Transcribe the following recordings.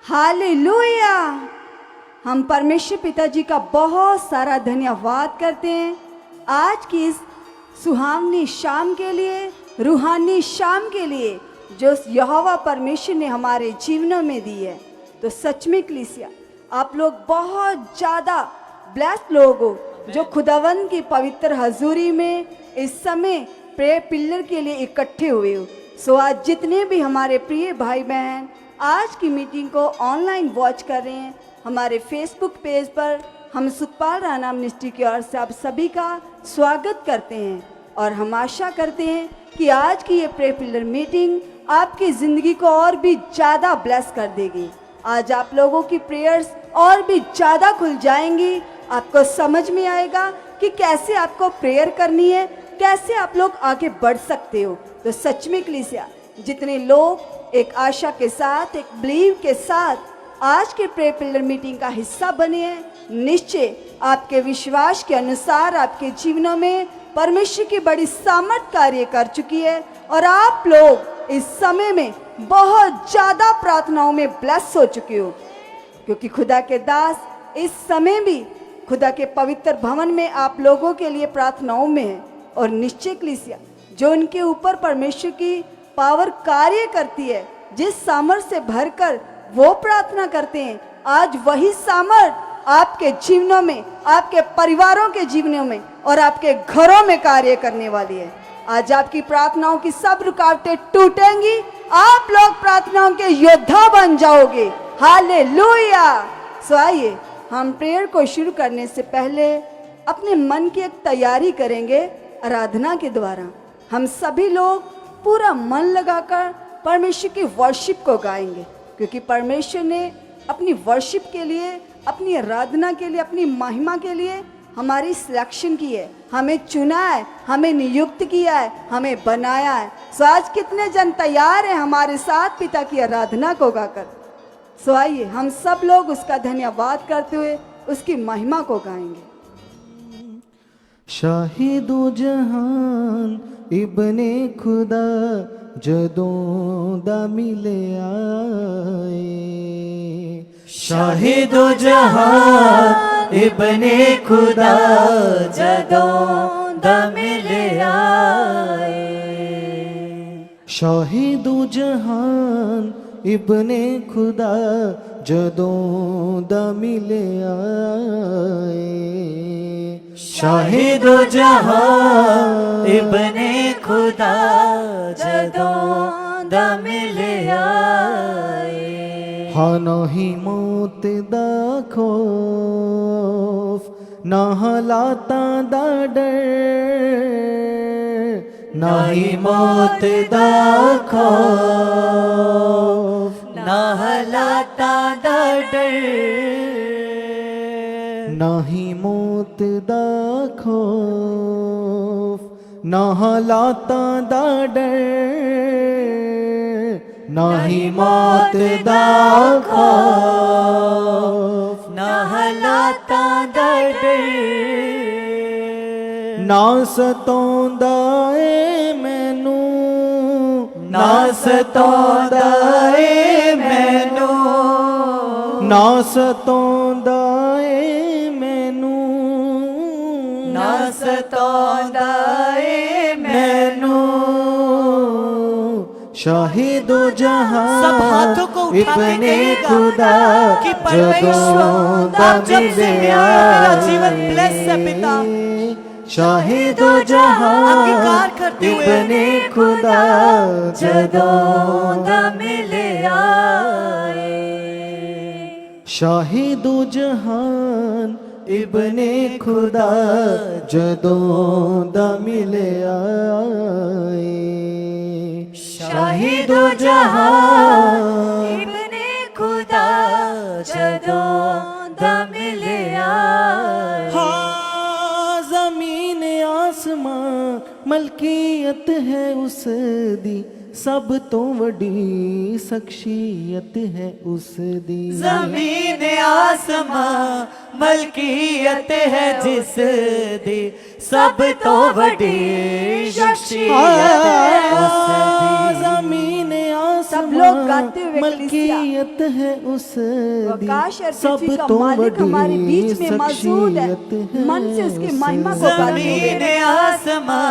Hallelujah. हम परमेश्वर पिताजी का बहुत सारा धन्यवाद करते हैं आज की इस सुहावनी शाम के लिए, रूहानी शाम के लिए जो यहोवा परमेश्वर ने हमारे जीवनों में दी है। तो सच में कलीसिया, आप लोग बहुत ज़्यादा ब्लेस्ड लोग हो जो खुदावंद की पवित्र हजूरी में इस समय प्रेयर पिलर के लिए इकट्ठे हुए हो। सो आज जितने भी हमारे प्रिय भाई बहन आज की मीटिंग को ऑनलाइन वॉच कर रहे हैं, हमारे फेसबुक पेज पर हम सुखपाल राणा मिनिस्ट्री की ओर से आप सभी का स्वागत करते हैं और हम आशा करते हैं कि आज की ये प्रेयर पिलर मीटिंग आपकी ज़िंदगी को और भी ज़्यादा ब्लेस कर देगी। आज आप लोगों की प्रेयर्स और भी ज़्यादा खुल जाएंगी। आपको समझ में आएगा कि कैसे आपको प्रेयर करनी है, कैसे आप लोग आगे बढ़ सकते हो। तो सच में कलीसिया, जितने लोग एक आशा के साथ, एक बिलीव के साथ आज के प्रेयर पिलर मीटिंग का हिस्सा बने हैं, निश्चय आपके विश्वास के अनुसार आपके जीवनों में परमेश्वर की बड़ी सामर्थ कार्य कर चुकी है और आप लोग इस समय में बहुत ज़्यादा प्रार्थनाओं में ब्लेस हो चुके हो, क्योंकि खुदा के दास इस समय भी खुदा के पवित्र भवन में आप लोगों के लिए प्रार्थनाओं में है। और निश्चय कलीसिया, जो उनके ऊपर परमेश्वर की पावर कार्य करती है, जिस सामर्थ से भरकर वो प्रार्थना करते हैं, आज वही सामर्थ आपके जीवनों में, आपके परिवारों के जीवनों में और आपके घरों में कार्य करने वाली है। आज आपकी प्रार्थनाओं की सब रुकावटें टूटेंगी, आप लोग प्रार्थनाओं के योद्धा बन जाओगे। हालेलुया। सो आइए हम प्रेयर को शुरू करने से पहले अपने मन की एक तैयारी करेंगे आराधना के द्वारा। हम सभी लोग पूरा मन लगाकर परमेश्वर की वर्शिप को गाएंगे, क्योंकि परमेश्वर ने अपनी वर्शिप के लिए, अपनी आराधना के लिए, अपनी महिमा के लिए हमारी सिलेक्शन की है, हमें चुना है, हमें नियुक्त किया है, हमें बनाया है। सो आज कितने जन तैयार हैं हमारे साथ पिता की आराधना को गाकर? सो आइए हम सब लोग उसका धन्यवाद करते हुए उसकी महिमा को गाएंगे। शाहिदो जहान इब्ने खुदा जदों दा मिले आए, शाहिदो जहान इब्ने खुदा जदों दा मिले आए, शाहिदो जहान इब्ने खुदा जदों दा मिले आए, शाहिदो जहां इब्ने खुदा जदों दा मिले आए, हाँ नहीं मौत दा खौफ, ना हालातां दा डर, नहीं मौत दा खौफ, ना हालातां दा डर, नहीं मौत दा खौफ, ना हालातां दा डर, नहीं मौत दा खौफ, ना हालातां दा डर, ना सताउंदा ए मैनू, ना सताउंदा ए मैनू, ना सताउंदा ए मैनू, ना सताउंदा ए मैनू, शाहिदो जहां सब हाथों को उठा के इब्ने कहिएगा खुदा कि परमेश्वर आप जब से मेरा जीवन ब्लेस है पिता। शाहिदो जहां अंगीकार करते हुए इब्ने खुदा जदों दा मिले आए, शाहिदो जहान इब्ने खुदा जदों दा मिले आए, शाहिदो जहां इब्ने खुदा जदों दा मिले आए, हाँ ज़मीन आसमां मलकियत है उस दी, सब तो वड्डी शख्सियत है उस दी, ज़मीन आसमां मलकियत है जिस दी, सब तो बड़ी शख्सियत है उस दी, ज़मीन सब लोग गाते हुए मलकियत है उस दी, आकाश और सब पृथ्वी का तो मालिक हमारे बड़ी बीच में मौजूद है। शख्सियत है मन से उसकी महिमा को गाते जमीन हुए आसमां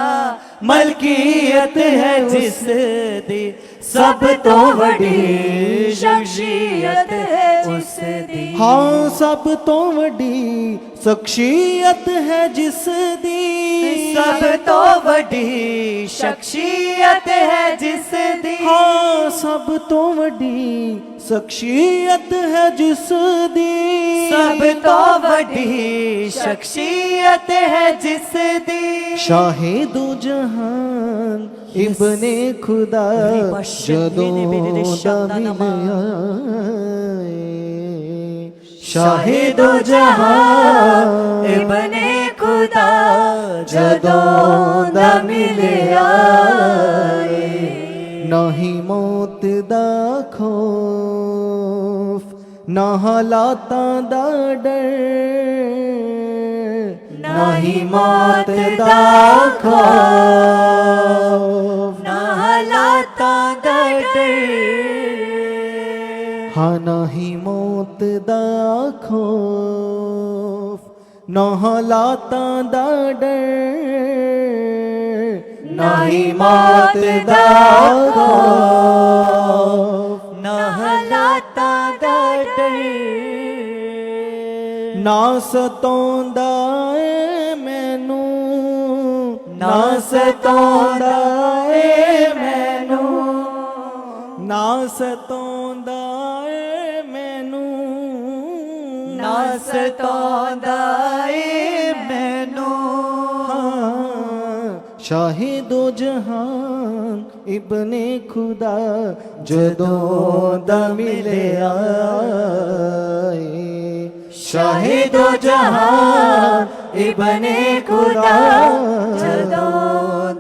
मलकियत है जिस दी, सब तो बड़ी शख्सियत है उस दी। हाँ सब तो बड़ी शख्सियत है जिस दी, सब तो बड़ी शख्सियत है जिस दी। हाँ सब तो बड़ी शख्सियत है जिस दी, सब तो बड़ी शख्सियत है जिस दी। शाहिदो जहान इब्ने खुदा जदों दा मिले आए, शाहिदो जहां इब्ने खुदा जदों दा मिले आए। नहीं मौत दा खौफ ना हालातां दा डर, नहीं मौत दा खौफ ना हालातां दा डर। हाँ नहीं मौत दा खौफ ना हालातां दा डर, नहीं मौत दा खौफ ना हालातां दा डर। ना सतोंदा ए मैनू, ना सतोंदा ए मैनू, ना सतोंदा ए मैनू, ना सतोंदा ए मैनू। शाहिदो जहान इब्ने खुदा जदों दा मिले आए, शाहिदो जहान इब्ने खुदा जदों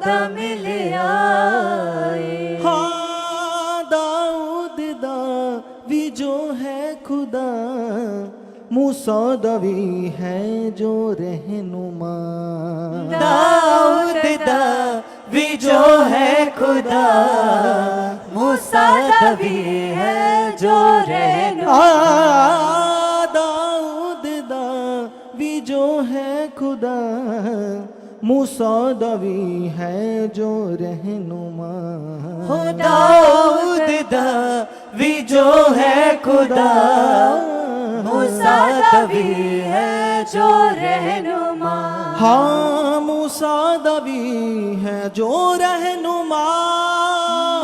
दा मिले आए। हाँ दाऊद दा भी जो है खुदा, मूसा दा भी है जो रहनुमा, दाऊद दा भी जो है खुदा, मूसा दा भी है जो रहनुमा। दाऊद दा भी जो है खुदा, मूसा दा भी है जो रहनुमा। हो दाऊद दा भी जो है खुदा, मूसा दा भी है जो रहनुमा। हाँ मूसा दा भी है जो रहनुमा,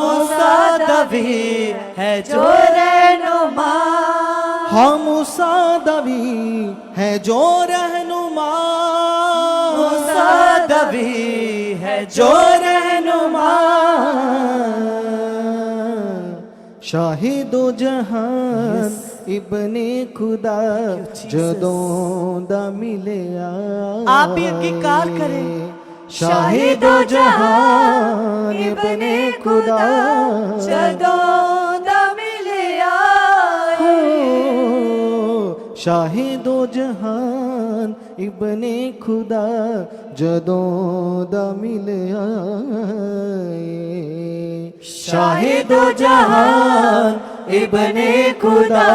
मूसा दा भी है जो रहनुमा। हाँ मूसा दा भी है जो रहनुमा, मूसा दा भी है जो रहनुमा। शाहिदो जहान इब्ने खुदा जदों दा मिले आए। आप भी अंगीकार करें। शाहिदो जहान इब्ने खुदा जदों दा मिले आए। शाहिदो जहान इब्ने खुदा जदों दा मिले आए। शाहिदो जहान इब्ने खुदा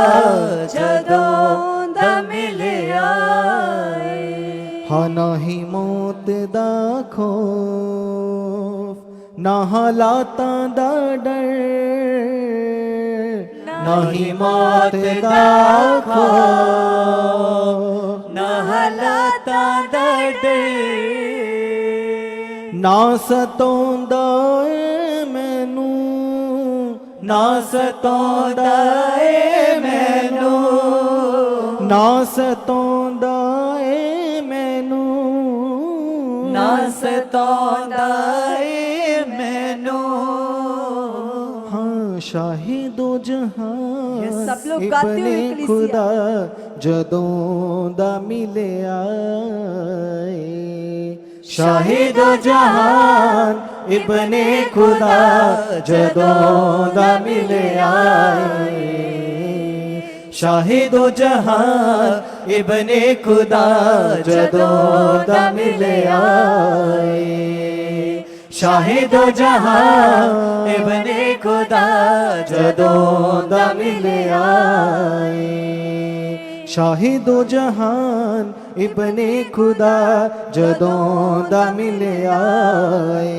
जदों दा मिले आए। हाँ नाही मौत दा खौफ ना हालातां दा डर, नाही मौत दा खौफ ना हालातां दा डर। ना सतोंदा ए मैनू, ना सतोंदा ए मैनू, ना सतोंदा ए मैनू, ना सतोंदा ए मैनू। हाँ शाहिदो जहान सब लोग गाते हुए इब्ने कलीसिया। खुदा जदों दा मिले आए। शाहिदो जहान इब्ने खुदा जदों दा मिले आए। शाहिदो जहान इब्ने खुदा जदों दा मिले आए। शाहिदो जहां इब्ने खुदा जदों दा मिले आए शाहिदो जहान इब्ने खुदा जदों दा मिले आए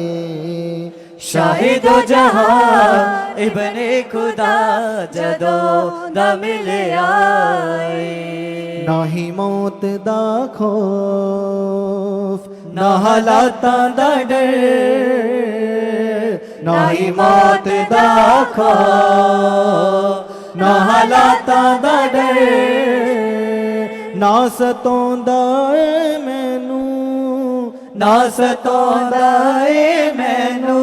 शाहिदो जहां इब्ने खुदा जदों दा मिले आए ना ही मौत दा खौफ ना हालातां दा डर ना ही मौत दा खौफ ना हालातां दा डर ना सतोंदा ए मैनू ना सतोंदा ए मैनू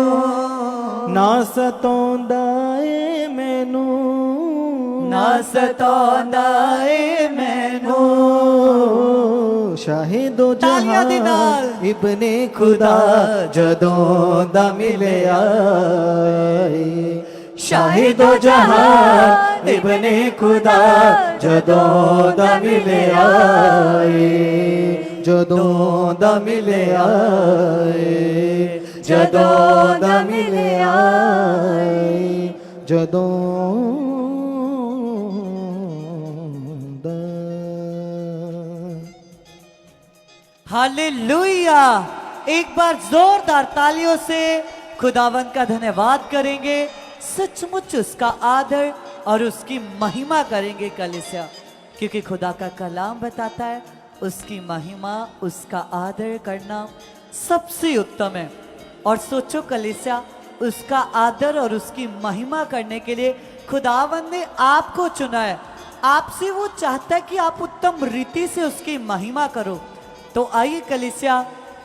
ना सतोंदा ए मैनू ना सतोंदा ए मैनू शाहिदो तालियां दे जहां नाल इब्ने खुदा जदों दा मिले आए शाहिदो जहां इब्ने खुदा जदों दा मिले आए जदों दा मिले आए जदों दा मिले आए जदों दा हालेलुया। एक बार जोरदार तालियों से खुदावंद का धन्यवाद करेंगे, सचमुच उसका आदर और उसकी महिमा करेंगे कलीसिया, क्योंकि खुदा का कलाम बताता है उसकी महिमा उसका आदर करना सबसे उत्तम है। और सोचो कलीसिया, उसका आदर और उसकी महिमा करने के लिए खुदावंद ने आपको चुना है। आपसे वो चाहता है कि आप उत्तम रीति से उसकी महिमा करो। तो आइए कलीसिया,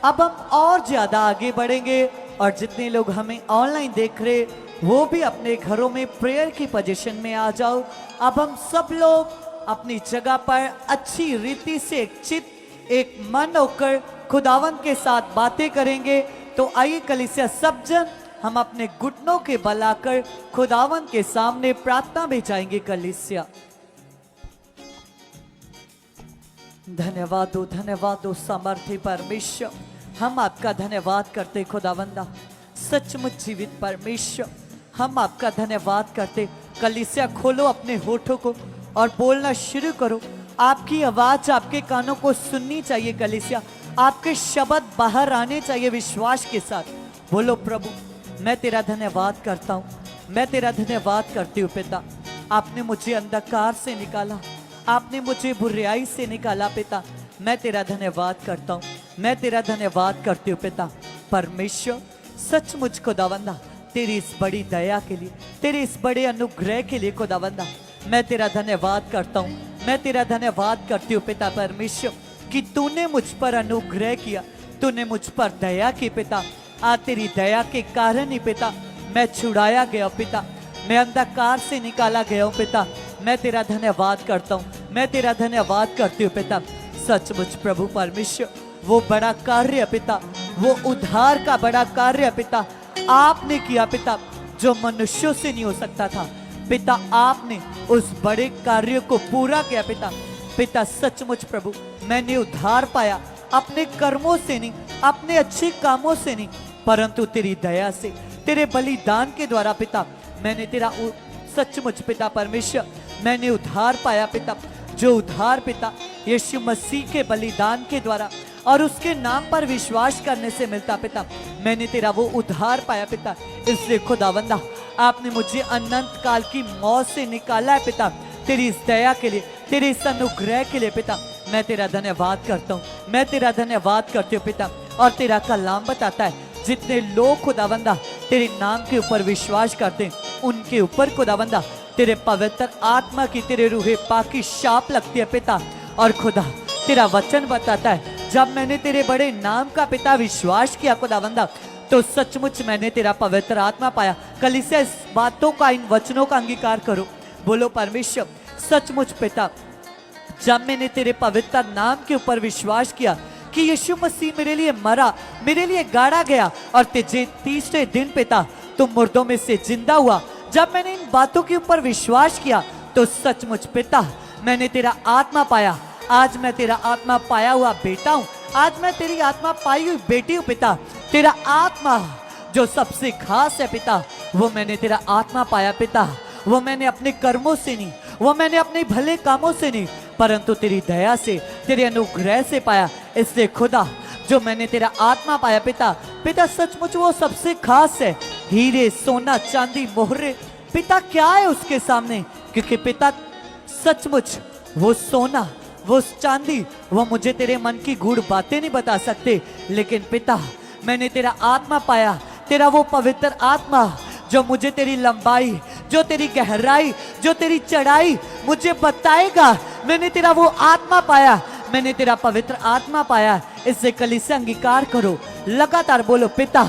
अब हम और ज्यादा आगे बढ़ेंगे और जितने लोग हमें ऑनलाइन देख रहे वो भी अपने घरों में प्रेयर की पोजीशन में आ जाओ। अब हम सब लोग अपनी जगह पर अच्छी रीति से एक चित एक मन होकर खुदावंद के साथ बातें करेंगे। तो आइए कलीसिया, सब जन हम अपने घुटनों के बल आकर खुदावंद के सामने प्रार्थना में जाएंगे कलीसिया। धन्यवाद हो सामर्थ्य परमेश्वर, हम आपका धन्यवाद करते खुदावंदा, सचमुच जीवित परमेश्वर, हम आपका धन्यवाद करते। कलीसिया खोलो अपने होठों को और बोलना शुरू करो। आपकी आवाज आपके कानों को सुननी चाहिए कलीसिया, आपके शब्द बाहर आने चाहिए विश्वास के साथ। बोलो प्रभु, मैं तेरा धन्यवाद करता हूँ, मैं तेरा धन्यवाद करती हूँ पिता। आपने मुझे अंधकार से निकाला, आपने मुझे बुराई से निकाला पिता। मैं तेरा धन्यवाद करता हूँ, मैं तेरा धन्यवाद करती हूँ पिता। परमेश्वर सचमुच खुदावंदा, तेरी इस बड़ी दया के लिए, तेरे इस बड़े अनुग्रह के लिए खुदावंदा मैं तेरा धन्यवाद करता हूँ, मैं तेरा धन्यवाद करती हूँ पिता परमेश्वर, कि तूने मुझ पर अनुग्रह किया, तूने मुझ पर दया की पिता। आज तेरी दया के कारण ही पिता मैं छुड़ाया गया पिता, मैं अंधकार से निकाला गया हूँ पिता। मैं तेरा धन्यवाद करता हूँ, मैं तेरा धन्यवाद करती हूँ पिता। सचमुच प्रभु परमेश्वर, वो बड़ा कार्य पिता, वो उद्धार का बड़ा कार्य पिता आपने किया पिता, जो मनुष्यों से नहीं हो सकता था पिता। आपने उस बड़े कार्य को पूरा किया पिता। पिता सचमुच प्रभु, मैंने उद्धार पाया अपने कर्मों से नहीं, अपने अच्छे कामों से नहीं, परंतु तेरी दया से, तेरे बलिदान के द्वारा पिता मैंने तेरा सचमुच पिता परमेश्वर मैंने उद्धार पाया पिता। जो उद्धार पिता यीशु मसीह के बलिदान के द्वारा और उसके नाम पर विश्वास करने से मिलता पिता, मैंने तेरा वो उद्धार पाया पिता। इसलिए खुदावंदा, आपने मुझे अनंत काल की मौत से निकाला है पिता। तेरी इस दया के लिए, तेरे इस अनुग्रह के लिए पिता मैं तेरा धन्यवाद करता हूँ, मैं तेरा धन्यवाद करती हूँ पिता। और तेरा कलाम बताता है, जितने लोग खुदावंदा तेरे नाम के ऊपर विश्वास करते हैं, उनके ऊपर खुदावंदा तेरे पवित्र आत्मा की, तेरे रूहे पाक की शाप लगती है पिता। और खुदा तेरा वचन बताता है, जब मैंने तेरे बड़े नाम का पिता विश्वास किया खुदावंदा, तो सचमुच मैंने तेरा पवित्र आत्मा पाया। कलीसिया, इस बातों का, इन वचनों का अंगीकार करो। बोलो परमेश्वर, सचमुच पिता, जब मैंने तेरे पवित्र नाम के ऊपर विश्वास किया कि यीशु मसीह मेरे लिए मरा, मेरे लिए गाड़ा गया और तीसरे दिन पिता तुम मुर्दों में से जिंदा हुआ, जब मैंने इन बातों के ऊपर विश्वास किया तो सचमुच पिता मैंने तेरा आत्मा पाया। आज मैं तेरा आत्मा पाया हुआ बेटा हूं, आज मैं तेरी आत्मा पाई हुई बेटी हूं पिता। तेरा आत्मा जो सबसे खास है पिता, वो मैंने तेरा आत्मा पाया पिता। वो मैंने अपने कर्मों से नहीं, वो मैंने अपने भले कामों से नहीं, परंतु तेरी दया से, तेरे अनुग्रह से पाया। इसलिए खुदा, जो मैंने तेरा आत्मा पाया पिता, पिता सचमुच वो सबसे खास है। हीरे, सोना, चांदी, मोहरे, पिता क्या है उसके सामने? क्योंकि पिता सचमुच वो सोना, वो चांदी, वो मुझे तेरे मन की गूढ़ बातें नहीं बता सकते। लेकिन पिता, मैंने तेरा आत्मा पाया, तेरा वो पवित्र आत्मा जो मुझे तेरी लंबाई, जो तेरी गहराई, जो तेरी चढ़ाई मुझे बताएगा। मैंने तेरा वो आत्मा पाया, मैंने तेरा पवित्र आत्मा पाया। इससे कलीसिया अंगीकार करो, लगातार बोलो, पिता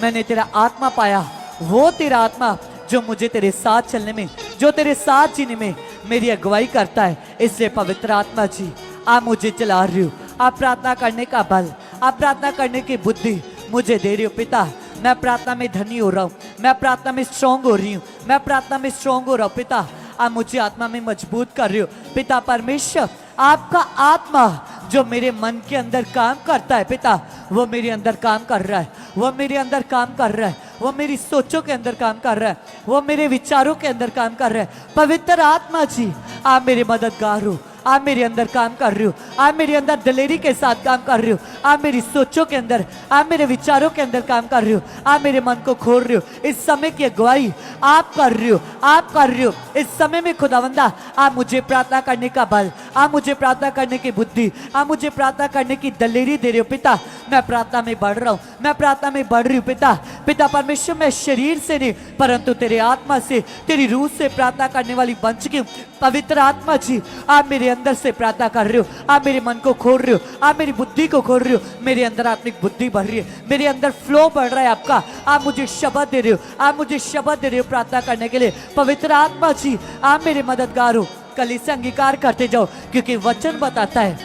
मैंने तेरा आत्मा पाया, वो तेरा आत्मा जो मुझे तेरे साथ चलने में, जो तेरे साथ जीने में मेरी अगुवाई करता है। इसलिए पवित्र आत्मा जी, आप मुझे चला रही हो, आप प्रार्थना करने का बल, आप प्रार्थना करने की बुद्धि मुझे दे रही हो पिता। मैं प्रार्थना में धनी हो रहा हूँ, मैं प्रार्थना में स्ट्रांग हो रही हूँ, मैं प्रार्थना में स्ट्रांग हो रहा हूँ पिता। आप मुझे आत्मा में मजबूत कर रहे हो पिता परमेश्वर। आपका आत्मा जो मेरे मन के अंदर काम करता है पिता, वो मेरे अंदर काम कर रहा है, वो मेरे अंदर काम कर रहा है, वो मेरी सोचों के अंदर काम कर रहा है, वो मेरे विचारों के अंदर काम कर रहा है। पवित्र आत्मा जी, आप मेरे मददगार हो, आप मेरे अंदर काम कर रहे हो, आप मेरे अंदर दलेरी के साथ काम कर रहे हो, आप मेरी सोचों के अंदर, आप मेरे विचारों के अंदर काम कर रहे हो, आप मेरे मन को खोल रहे हो। इस समय की अगुवाई आप कर रहे हो, आप कर रहे हो। इस समय में खुदावंदा, आप मुझे प्रार्थना करने का बल, आप मुझे प्रार्थना करने की बुद्धि, आप मुझे प्रार्थना करने की दलेरी दे रहे हो पिता। मैं प्रार्थना में बढ़ रहा हूँ, मैं प्रार्थना में बढ़ रही हूँ पिता। पिता परमेश्वर, मैं शरीर से नहीं परंतु तेरे आत्मा से, तेरी रूह से प्रार्थना करने वाली बन चुकी हूँ। पवित्र आत्मा जी, आप मेरे अंदर से प्रार्थना कर रहे हो, आप मेरे मन को खोल रहे हो, आप मेरी बुद्धि को खोल रहे हो। मेरे अंदर आत्मिक बुद्धि बढ़ रही है, मेरे अंदर फ्लो बढ़ रहा है आपका। आप मुझे शब्द दे रहे हो, आप मुझे शब्द दे रहे हो प्रार्थना करने के लिए। पवित्र आत्मा जी, आप मेरे मददगार हो। कलीसिया अंगीकार करते जाओ, क्योंकि वचन बताता है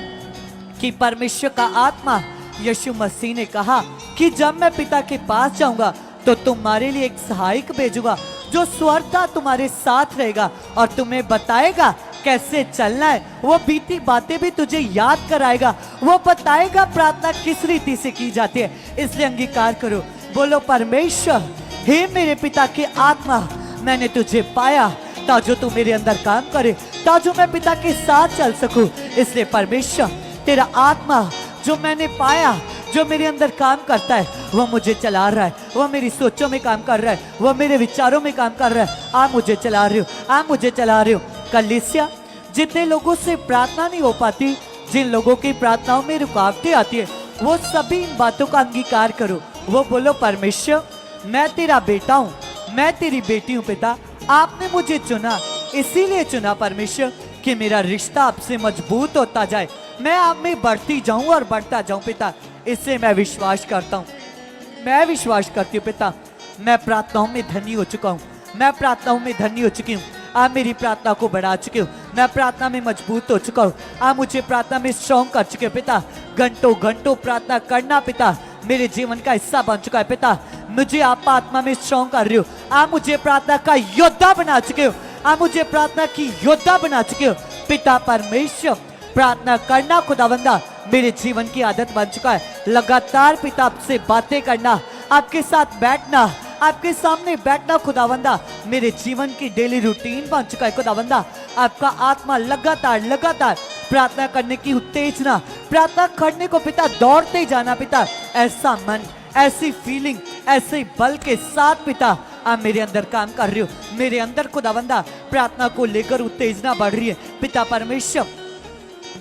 कि परमेश्वर का आत्मा, यीशु मसीह ने कहा कि जब मैं पिता के पास जाऊंगा तो तुम्हारे लिए एक सहायक भेजूंगा जो स्वर्गता तुम्हारे साथ रहेगा और तुम्हें बताएगा कैसे चलना है। वो बीती बातें भी तुझे याद कराएगा, वो बताएगा प्रार्थना किस रीति से की जाती है। इसलिए अंगीकार करो, बोलो, परमेश्वर हे मेरे पिता के आत्मा, मैंने तुझे पाया ताजो तू मेरे अंदर काम करे, ताजो मैं पिता के साथ चल सकूं। इसलिए परमेश्वर, तेरा आत्मा जो मैंने पाया, जो मेरे अंदर काम करता है, वो मुझे चला रहा है, वो मेरी सोचों में काम कर रहा है, वो मेरे विचारों में काम कर रहा है। आप मुझे चला रहे हो, आप मुझे चला रहे हो। कलीसिया, जितने लोगों से प्रार्थना नहीं हो पाती, जिन लोगों की प्रार्थनाओं में रुकावटें आती है, वो सभी इन बातों का अंगीकार करो। वो बोलो, परमेश्वर मैं तेरा बेटा हूँ, मैं तेरी बेटी हूँ पिता। आपने मुझे चुना, इसीलिए चुना परमेश्वर कि मेरा रिश्ता आपसे मजबूत होता जाए, मैं आप में बढ़ती जाऊं और बढ़ता जाऊं पिता। इससे मैं विश्वास करता हूं, मैं विश्वास करती हूँ पिता। मैं प्रार्थनाओं में धनी हो चुका हूँ, मैं प्रार्थनाओं में धनी हो चुकी हूँ। आप मेरी प्रार्थना को बढ़ा चुके हो, मैं प्रार्थना में मजबूत हो चुका हूँ। आप मुझे प्रार्थना में स्ट्रॉन्ग कर चुके हो पिता। घंटों घंटों प्रार्थना करना पिता मेरे जीवन का हिस्सा बन चुका है पिता। मुझे आप आत्मा में स्ट्रॉन्ग कर रहे हो, आप मुझे प्रार्थना का योद्धा बना चुके हो, आप मुझे प्रार्थना की योद्धा बना चुके हो पिता परमेश्वर। प्रार्थना करना खुदावंदा मेरे जीवन की आदत बन चुका है। लगातार पिता आपसे बातें करना, आपके साथ बैठना, आपके सामने बैठना खुदावंदा मेरे जीवन की डेली रूटीन बन चुका है खुदावंदा। आपका आत्मा लगातार लगातार प्रार्थना करने की उत्तेजना, प्रार्थना करने को पिता दौड़ते जाना पिता। ऐसा मन, ऐसी फीलिंग, ऐसे बल के साथ पिता आप मेरे अंदर काम कर रहे हो। मेरे अंदर खुदावंदा प्रार्थना को लेकर उत्तेजना बढ़ रही है पिता परमेश्वर।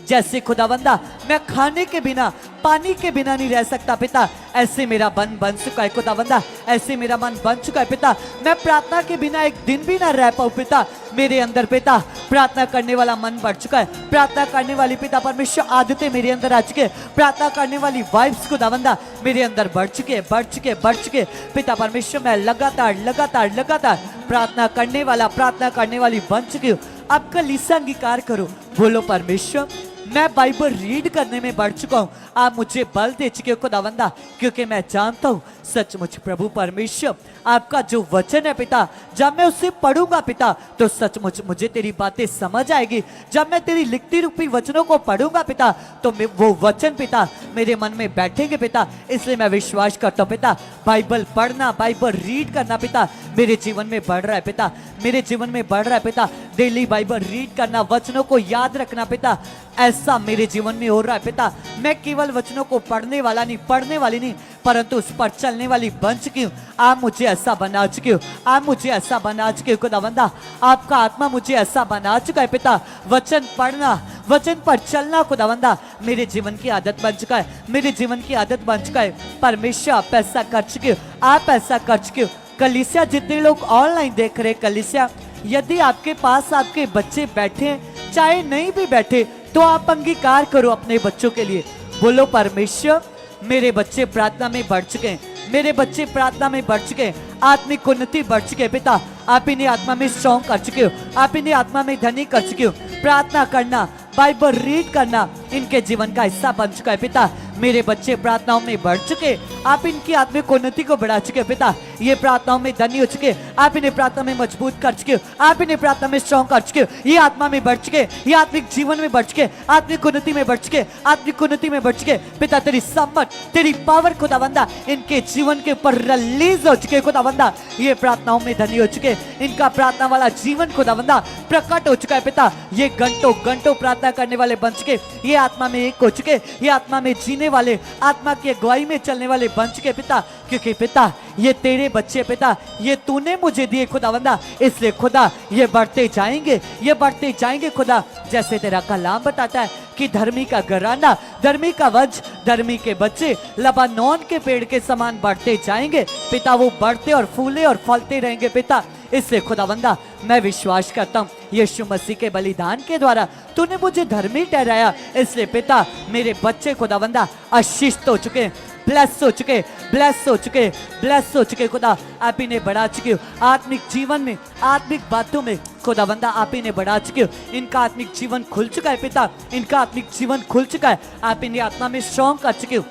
जैसे खुदावंदा मैं खाने के बिना, पानी के बिना नहीं रह सकता पिता, ऐसे मेरा मन बन चुका है खुदावंदा, ऐसे मेरा मन बन चुका है पिता। मैं प्रार्थना के बिना एक दिन भी ना रह पाऊं पिता। मेरे अंदर पिता प्रार्थना करने वाला मन बढ़ चुका है, प्रार्थना करने वाली पिता परमेश्वर आदतें मेरे अंदर आ चुके हैं, प्रार्थना करने वाली वाइब्स खुदावंदा मेरे अंदर बढ़ चुके हैं, बढ़ चुके बढ़ चुके पिता परमेश्वर। मैं लगातार लगातार लगातार प्रार्थना करने वाला, प्रार्थना करने वाली बन चुकी हूँ। अब कलीसिया अंगीकार करो, बोलो परमेश्वर मैं बाइबल रीड करने में बढ़ चुका हूँ, आप मुझे बल दे चुके हो खुदावंदा, क्योंकि मैं जानता हूँ सचमुच प्रभु परमेश्वर आपका जो वचन है पिता, जब मैं उसे पढ़ूंगा पिता तो सचमुच मुझे तेरी बातें समझ आएगी। जब मैं तेरी लिखती रूपी वचनों को पढ़ूंगा पिता तो वो वचन पिता मेरे मन में बैठेंगे पिता। इसलिए मैं विश्वास करता हूँ पिता, बाइबल पढ़ना, बाइबल रीड करना पिता मेरे जीवन में बढ़ रहा है पिता, मेरे जीवन में बढ़ रहा है पिता। डेली बाइबल रीड करना, वचनों को याद रखना पिता, ऐसा मेरे जीवन में हो रहा है पिता। मैं केवल वचनों को पढ़ने वाली नहीं परंतु उस पर चलने वाली बन चुकी हूँ। आप मुझे ऐसा बना चुके हो, आप मुझे ऐसा बना चुके हो खुदावंदा। आपका आत्मा मुझे ऐसा बना चुका है पिता। वचन पढ़ना, वचन पर चलना खुदावंदा मेरे जीवन की आदत बन चुका है, मेरे जीवन की आदत बन चुका है। परमेश्वर आप ऐसा कर चुके हो, आप ऐसा कर चुके हो। कलीसिया जितने लोग ऑनलाइन देख रहे, कलीसिया यदि आपके पास आपके बच्चे बैठे हैं, चाहे नहीं भी बैठे, तो आप अंगीकार करो अपने बच्चों के लिए। बोलो परमेश्वर मेरे बच्चे प्रार्थना में बढ़ चुके हैं, मेरे बच्चे प्रार्थना में बढ़ चुके हैं, आत्मिक उन्नति बढ़ चुके हैं पिता। आप इन्हें आत्मा में स्ट्रॉन्ग कर चुके हो, आप इन्हें आत्मा में धनी कर चुके हो। प्रार्थना करना, बाइबल रीड करना इनके जीवन का हिस्सा बन चुका है पिता। मेरे बच्चे प्रार्थनाओं में बढ़ चुके, आप इनकी आत्मिक उन्नति को बढ़ा चुके पिता। ये प्रार्थनाओं में धनी हो चुके, आप इन्हें प्रार्थना में मजबूत कर चुके हो, आप इन्हें प्रार्थना में स्ट्रॉन्ग कर चुके हो। ये आत्मा में बढ़ चुके, ये आत्मिक जीवन में बढ़ चुके, आत्मिक उन्नति में बढ़ चुके, आत्मिक उन्नति में बढ़ चुके पिता। तेरी सम्मत, तेरी पावर खुदावंदा इनके जीवन के ऊपर रिलीज हो चुके खुदावंदा। ये प्रार्थनाओं में धनी हो चुके, इनका प्रार्थना वाला जीवन खुदावंदा प्रकट हो चुका है पिता। ये घंटों घंटों प्रार्थना करने वाले बन चुके, ये आत्मा में एक हो चुके, ये आत्मा में जीने वाले, आत्मा की अगुवाई में चलने वाले बन चुके पिता। क्योंकि पिता ये तेरे बच्चे पिता, ये तूने मुझे दिए खुदावंदा, इसलिए खुदा ये बढ़ते जाएंगे, ये बढ़ते जाएंगे खुदा। जैसे तेरा कलाम बताता है कि धर्मी का घराना, धर्मी का वंश, धर्मी के बच्चे लबानोन के पेड़ के समान बढ़ते जाएंगे पिता। वो बढ़ते और फूले और फलते रहेंगे पिता। इसलिए खुदावंदा मैं विश्वास करता हूँ यीशु मसीह के बलिदान के द्वारा तूने मुझे धर्मी ठहराया। इसलिए पिता मेरे बच्चे खुदावंदा आशीषित हो चुके, ब्लेस हो चुके, ब्लेस हो चुके, ब्लेस हो चुके खुदा। आप इन्हें बढ़ा चुके हो आत्मिक जीवन में, आत्मिक बातों में खुदावंदा आप इन्हें बढ़ा चुके हो। इनका आत्मिक जीवन खुल चुका है पिता, इनका आत्मिक जीवन खुल चुका है। आप इन्हें आत्मा में स्ट्रॉन्ग कर चुके हो।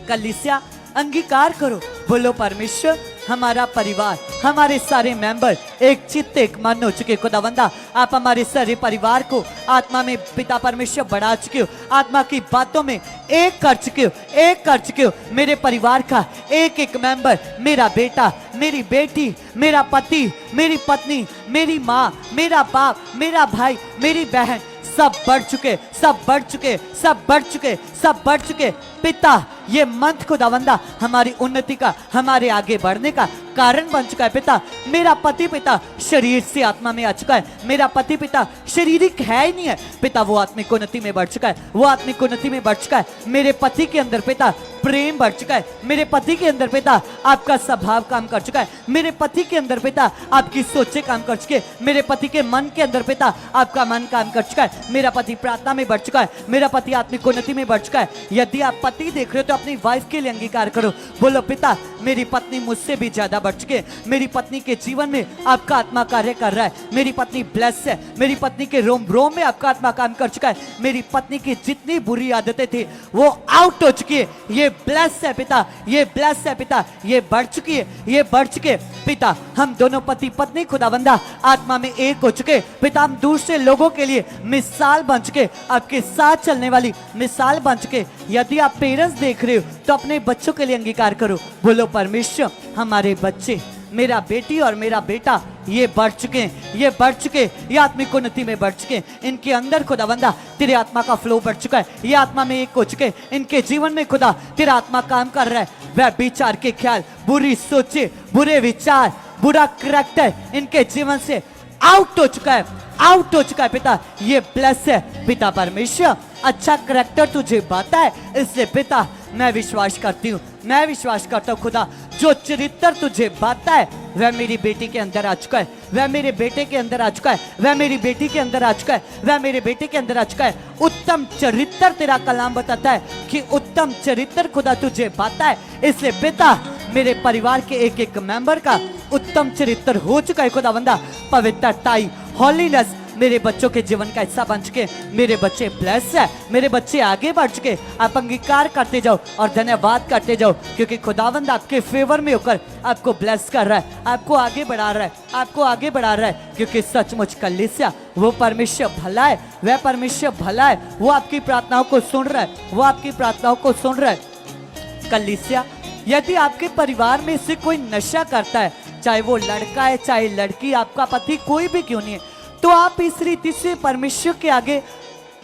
कलीसिया अंगीकार करो, बोलो परमेश्वर हमारा परिवार, हमारे सारे मेंबर एक चित्त एक मन हो चुके खुदावंदा। आप हमारे सारे परिवार को आत्मा में पिता परमेश्वर बढ़ा चुके हो, आत्मा की बातों में एक कर चुके हो, एक कर चुके हो। मेरे परिवार का एक एक मेंबर, मेरा बेटा, मेरी बेटी, मेरा पति, मेरी पत्नी, मेरी माँ, मेरा बाप, मेरा भाई, मेरी बहन, सब बढ़ चुके, सब बढ़ चुके, सब बढ़ चुके, सब बढ़ चुके पिता। ये मंथ खुदावंदा हमारी उन्नति का, हमारे आगे बढ़ने का कारण बन चुका है पिता। मेरा पति पिता शरीर से आत्मा में आ चुका है, मेरा पति पिता शारीरिक है ही नहीं है पिता, वो आत्मिक उन्नति में बढ़ चुका है, वो आत्मिक उन्नति में बढ़ चुका है। मेरे पति के अंदर पिता प्रेम बढ़ चुका है, मेरे पति के अंदर पिता आपका स्वभाव काम कर चुका है, मेरे पति के अंदर पिता आपकी सोचे काम कर चुके, मेरे पति के मन के अंदर पिता आपका मन काम कर चुका है। मेरा पति प्रार्थना में बढ़ चुका है, मेरा पति आत्मिक उन्नति में बढ़ चुका है। यदि आप पति देख रहे हो तो अपनी वाइफ के लिए अंगीकार करो, बोलो पिता मेरी पत्नी मुझसे भी ज्यादा बढ़ चुके, मेरी पत्नी के जीवन में आपका आत्मा कार्य कर रहा है, मेरी पत्नी ब्लेस है, मेरी पत्नी के रोम रोम में आपका आत्मा काम कर चुका है, मेरी पत्नी की जितनी बुरी आदतें थी वो आउट हो चुकी है। ये ब्लेस है पिता, ये ब्लेस है पिता, ये बढ़ चुकी है, ये बढ़ चुके पिता। हम दोनों पति पत्नी खुदावंदा आत्मा में एक हो चुके पिता। हम दूसरे लोगों के लिए मिसाल बन चुके, आपके साथ चलने वाली मिसाल बन चुके। यदि आप पेरेंट्स देख रहे हो तो अपने बच्चों के लिए अंगीकार करो, बोलो परमेश्वर हमारे बच्चे, मेरा बेटी और मेरा बेटा ये बढ़ चुके हैं, ये बढ़ चुके, ये आत्मिक उन्नति में बढ़ चुके। इनके अंदर खुदावंदा तेरे आत्मा का फ्लो बढ़ चुका है, ये आत्मा में एक हो चुके। इनके जीवन में खुदा तेरा आत्मा काम कर रहा है। वह विचार के ख्याल, बुरी सोचे, बुरे विचार, बुरा करैक्टर इनके जीवन से आउट हो चुका है, आउट हो चुका है पिता। ये ब्लेस है पिता परमेश्वर, अच्छा करैक्टर तुझे बाता है। इसलिए पिता मैं विश्वास करती हूँ, मैं विश्वास करता हूँ खुदा जो चरित्र तुझे बाता है वह मेरी बेटी के अंदर आ चुका है, वह मेरे बेटे के अंदर आ चुका है, वह मेरी बेटी के अंदर आ चुका है, वह मेरे बेटे के अंदर आ चुका है। उत्तम चरित्र तेरा कलाम बताता है कि उत्तम चरित्र खुदा तुझे बाता है। इसलिए पिता मेरे परिवार के एक एक मेंबर का उत्तम चरित्र हो चुका है खुदावंदा। पवित्रताई, हॉलीनेस, मेरे बच्चों के जीवन का हिस्सा बन चुके, मेरे बच्चे ब्लेस है, मेरे बच्चे आगे बढ़ चुके। आप अंगीकार करते जाओ और धन्यवाद करते जाओ, क्योंकि खुदावंद आपके फेवर में होकर आपको ब्लेस कर रहा है, आपको आगे बढ़ा रहा है, आपको आगे बढ़ा रहा है। क्योंकि सचमुच कलीसिया वो परमेश्वर भला है, वह परमेश्वर भला है, वो आपकी प्रार्थनाओं को सुन रहा है, वो आपकी प्रार्थनाओं को सुन रहा है। कलीसिया, यदि आपके परिवार में से कोई नशा करता है, चाहे वो लड़का है चाहे लड़की, आपका पति कोई भी क्यों नहीं है, तो आप इस रीति से परमेश्वर के आगे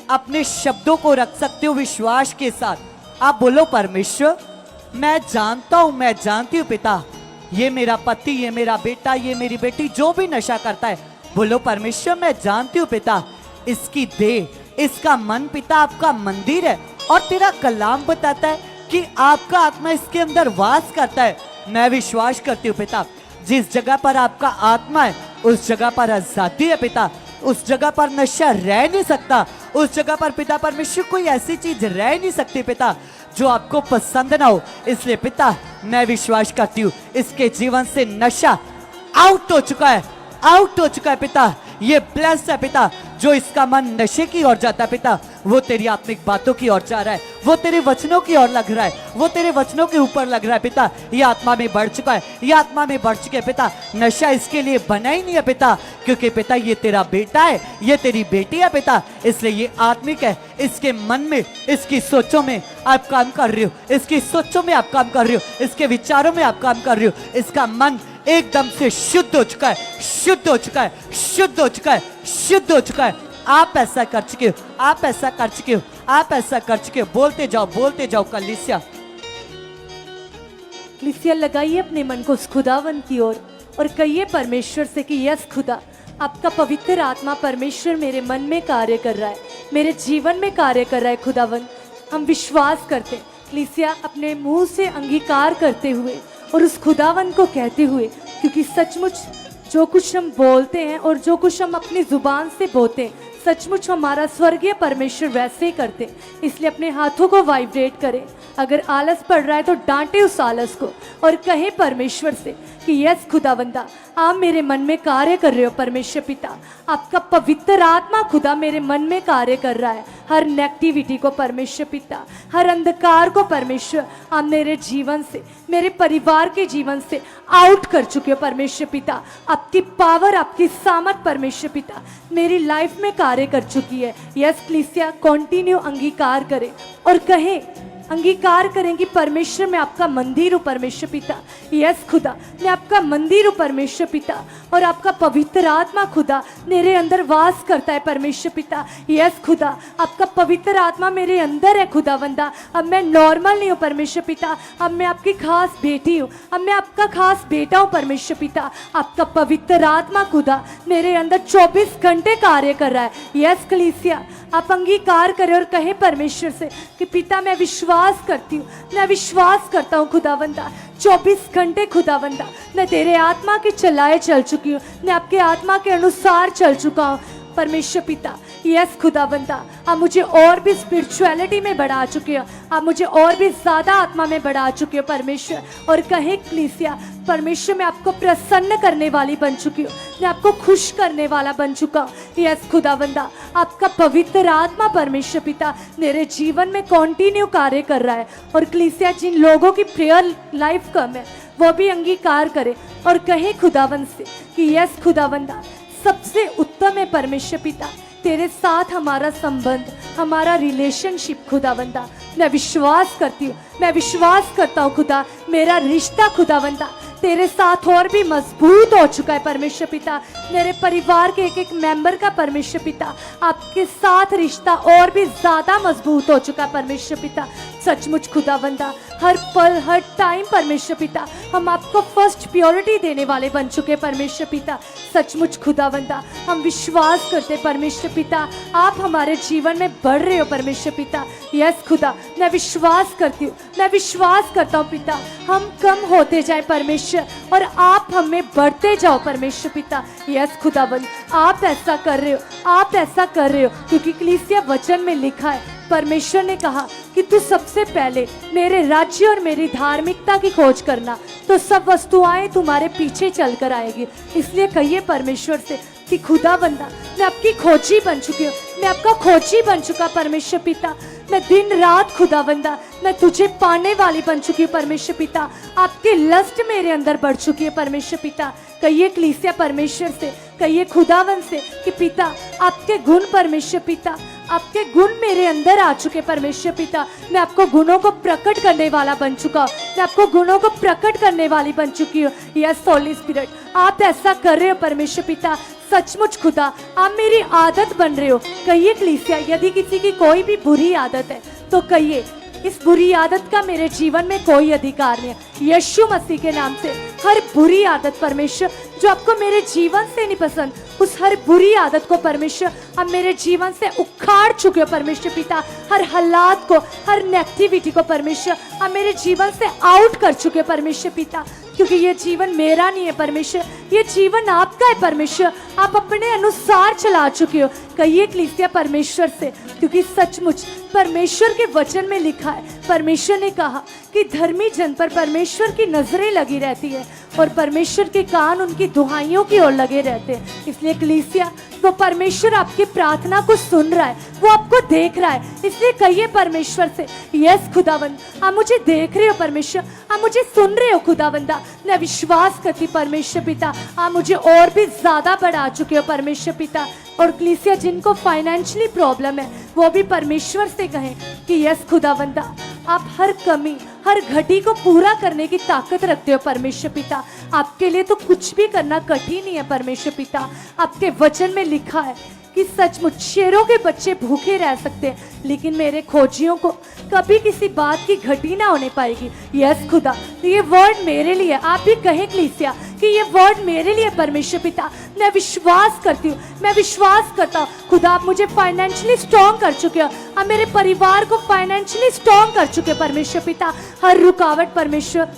अपने शब्दों को रख सकते हो विश्वास के साथ। आप बोलो, परमेश्वर मैं जानता हूं, मैं जानती हूं पिता, ये मेरा पति, ये मेरा बेटा, ये मेरी बेटी जो भी नशा करता है, बोलो परमेश्वर मैं जानती हूं पिता, इसकी देह, इसका मन पिता आपका मंदिर है, और तेरा कलाम बताता है कि आपका आत्मा इसके अंदर वास करता है। मैं विश्वास करती हूँ पिता, जिस जगह पर आपका आत्मा है उस जगह पर आजादी है पिता, उस जगह पर नशा रह नहीं सकता, उस जगह पर पिता परमेश्वर कोई ऐसी चीज रह नहीं सकती पिता जो आपको पसंद ना हो। इसलिए पिता मैं विश्वास करती हूँ इसके जीवन से नशा आउट हो चुका है, आउट हो चुका है पिता। ये ब्लेस है पिता, जो इसका मन नशे की ओर जाता है पिता, वो तेरी आत्मिक बातों की ओर जा रहा है, वो तेरे वचनों की ओर लग रहा है, वो तेरे वचनों के ऊपर लग रहा है पिता। ये आत्मा में बढ़ चुका है, ये आत्मा में बढ़ चुके पिता। नशा इसके लिए बना ही नहीं है पिता, क्योंकि पिता ये तेरा बेटा है, ये तेरी बेटी है पिता, इसलिए ये आत्मिक है। इसके मन में, इसकी सोचों में आप काम कर रहे हो, इसकी सोचों में आप काम कर रहे हो, इसके विचारों में आप काम कर रहे हो। इसका मन एकदम से शुद्ध हो चुका है, शुद्ध हो चुका है, शुद्ध हो चुका है, शुद्ध हो चुका है। आप ऐसा कर चुके हो, आप ऐसा कर चुके हो, आप ऐसा कर चुके हो। बोलते जाओ, बोलते जाओ कलीसिया। कलीसिया लगाइए अपने मन को उस खुदावन की ओर और कहिए परमेश्वर से कि यस खुदा, आपका पवित्र आत्मा परमेश्वर मेरे मन में कार्य कर रहा है, मेरे जीवन में कार्य कर रहा है खुदावन। हम विश्वास करते हैं कलीसिया, अपने मुंह से अंगीकार करते हुए और उस खुदावन को कहते हुए, क्योंकि सचमुच जो कुछ हम बोलते हैं और जो कुछ हम अपनी जुबान से बोलते हैं, सचमुच हमारा स्वर्गीय परमेश्वर वैसे ही करते हैं। इसलिए अपने हाथों को वाइब्रेट करें, अगर आलस पड़ रहा है तो डांटे उस आलस को और कहे परमेश्वर से कि यस खुदावंदा, आप मेरे मन में कार्य कर रहे हो परमेश्वर पिता, आपका पवित्र आत्मा खुदा मेरे मन में कार्य कर रहा है। हर नेगेटिविटी को परमेश्वर पिता, हर अंधकार को परमेश्वर आप मेरे जीवन से, मेरे परिवार के जीवन से आउट कर चुके हो परमेश्वर पिता। आपकी पावर, आपकी सामर्थ परमेश्वर पिता मेरी लाइफ में कार्य कर चुकी है। यस कलीसिया, कंटिन्यू अंगीकार करें और कहें, अंगीकार करें कि परमेश्वर मैं आपका मंदिर हूँ परमेश्वर पिता। यस खुदा, मैं आपका मंदिर हूँ परमेश्वर पिता, और आपका पवित्र आत्मा खुदा मेरे अंदर वास करता है परमेश्वर पिता। यस खुदा, आपका पवित्र आत्मा मेरे अंदर है खुदावंदा। अब मैं नॉर्मल नहीं हूँ परमेश्वर पिता, अब मैं आपकी खास बेटी हूँ, अब मैं आपका खास बेटा हूँ परमेश्वर पिता। आपका पवित्र आत्मा खुदा मेरे अंदर 24 घंटे कार्य कर रहा है। यस कलीसिया, आप अंगीकार करें और कहें परमेश्वर से कि पिता मैं विश्वास करती हूँ, मैं विश्वास करता हूँ खुदावंदा, 24 घंटे खुदावंदा मैं तेरे आत्मा के चलाए चल चुकी हूँ, मैं आपके आत्मा के अनुसार चल चुका हूँ परमेश्वर पिता। यस खुदावंदा, आप मुझे और भी स्पिरिचुअलिटी में बढ़ा चुके हो, आप मुझे और भी ज़्यादा आत्मा में बढ़ा चुके हो परमेश्वर। और कहे कलीसिया, परमेश्वर मैं आपको प्रसन्न करने वाली बन चुकी हूँ, मैं आपको खुश करने वाला बन चुका हूँ। यस खुदावंदा, आपका पवित्र आत्मा परमेश्वर पिता मेरे जीवन में कंटिन्यू कार्य कर रहा है। और कलीसिया, जिन लोगों की प्रेयर लाइफ कम है वो भी अंगीकार करे और कहे खुदावंद से कि यस खुदावंदा, सबसे उत्तम है परमेश्वर पिता तेरे साथ हमारा संबंध, हमारा रिलेशनशिप खुदावंदा। मैं विश्वास करती हूँ, मैं विश्वास करता हूँ खुदा, मेरा रिश्ता खुदावंदा तेरे साथ और भी मजबूत हो चुका है परमेश्वर पिता। मेरे परिवार के एक एक मेंबर का परमेश्वर पिता आपके साथ रिश्ता और भी ज़्यादा मजबूत हो चुका है परमेश्वर पिता। सचमुच खुदावंदा, हर पल हर टाइम परमेश्वर पिता हम आपको फर्स्ट प्योरिटी देने वाले बन चुके परमेश्वर पिता। सचमुच खुदावंदा, हम विश्वास करते परमेश्वर पिता आप हमारे जीवन में बढ़ रहे हो परमेश्वर पिता। यस खुदा, मैं विश्वास करती हूँ, मैं विश्वास करता हूँ पिता, हम कम होते जाए परमेश्वर और आप हमें बढ़ते जाओ परमेश्वर पिता। यस खुदावंद, आप ऐसा कर रहे हो, आप ऐसा कर रहे हो, क्योंकि कलीसिया वचन में लिखा है, परमेश्वर ने कहा कि तू सबसे पहले मेरे राज्य और मेरी धार्मिकता की खोज करना, तो सब वस्तुएं तुम्हारे पीछे चल कर आएगी। इसलिए कहिए परमेश्वर से, कि खुदावंदा मैं आपकी खोजी बन चुकी हूँ, मैं आपका खोजी बन चुका परमेश्वर पिता। मैं दिन रात खुदावंदा मैं तुझे पाने वाली बन चुकी हूँ परमेश्वर पिता। आपकी लस्ट मेरे अंदर बढ़ चुकी है परमेश्वर पिता। कहिए कलीसिया परमेश्वर से, कहिए खुदावन से कि पिता आपके गुण परमेश्वर पिता, आपके गुण मेरे अंदर आ चुके परमेश्वर पिता। मैं आपको गुणों को प्रकट करने वाला बन चुका हूँ, मैं आपको गुणों को प्रकट करने वाली बन चुकी हूँ। यस होली स्पिरिट, आप ऐसा कर रहे हो परमेश्वर पिता। सचमुच खुदा आप मेरी आदत बन रहे हो। कहिए कलीसिया, यदि किसी की कोई भी बुरी आदत है तो कहिए इस बुरी आदत का मेरे जीवन में कोई अधिकार नहीं है। यीशु मसीह के नाम से हर बुरी आदत परमेश्वर जो आपको मेरे जीवन से नहीं पसंद, उस हर बुरी आदत को परमेश्वर अब मेरे जीवन से उखाड़ चुके हो परमेश्वर पिता। हर हालात को, हर नेगेटिविटी को परमेश्वर अब मेरे जीवन से आउट कर चुके हो परमेश्वर पिता। क्योंकि ये जीवन मेरा नहीं है परमेश्वर, ये जीवन आपका है परमेश्वर। आप अपने अनुसार चला चुके हो। कहिए कलीसिया परमेश्वर से, क्योंकि सचमुच परमेश्वर के वचन में लिखा है, परमेश्वर ने कहा कि धर्मी जन पर परमेश्वर की नजरें लगी रहती है और परमेश्वर के कान उनकी दुहाइयों की ओर लगे रहते हैं। इसलिए कलीसिया वो परमेश्वर आपकी प्रार्थना को सुन रहा है, वो आपको देख रहा है। इसलिए कहिए परमेश्वर से, यस खुदावंद आप मुझे देख रहे हो परमेश्वर, आप मुझे सुन रहे हो खुदावंदा। मैं विश्वास करती परमेश्वर पिता आप मुझे और भी ज्यादा बढ़ा चुके हो परमेश्वर पिता। और कलीसिया जिनको फाइनेंशियली प्रॉब्लम है वो भी परमेश्वर से कहें कि यस खुदावंदा आप हर कमी, हर घटी को पूरा करने की ताकत रखते हो परमेश्वर पिता। आपके लिए तो कुछ भी करना कठिन नहीं है परमेश्वर पिता। आपके वचन में लिखा है कि सचमुच शेरों के बच्चे भूखे रह सकते हैं, लेकिन मेरे खोजियों को कभी किसी बात की घटी ना होने पाएगी। यस खुदा, तो ये वर्ड मेरे लिए, आप भी कहें कलीसिया कि ये वर्ड मेरे लिए परमेश्वर पिता। मैं विश्वास करती हूँ, मैं विश्वास करता हूँ खुदा आप मुझे फाइनेंशियली स्ट्रॉन्ग कर चुके हो, आप मेरे परिवार को फाइनेंशियली स्ट्रॉन्ग कर चुके परमेश्वर पिता। हर रुकावट परमेश्वर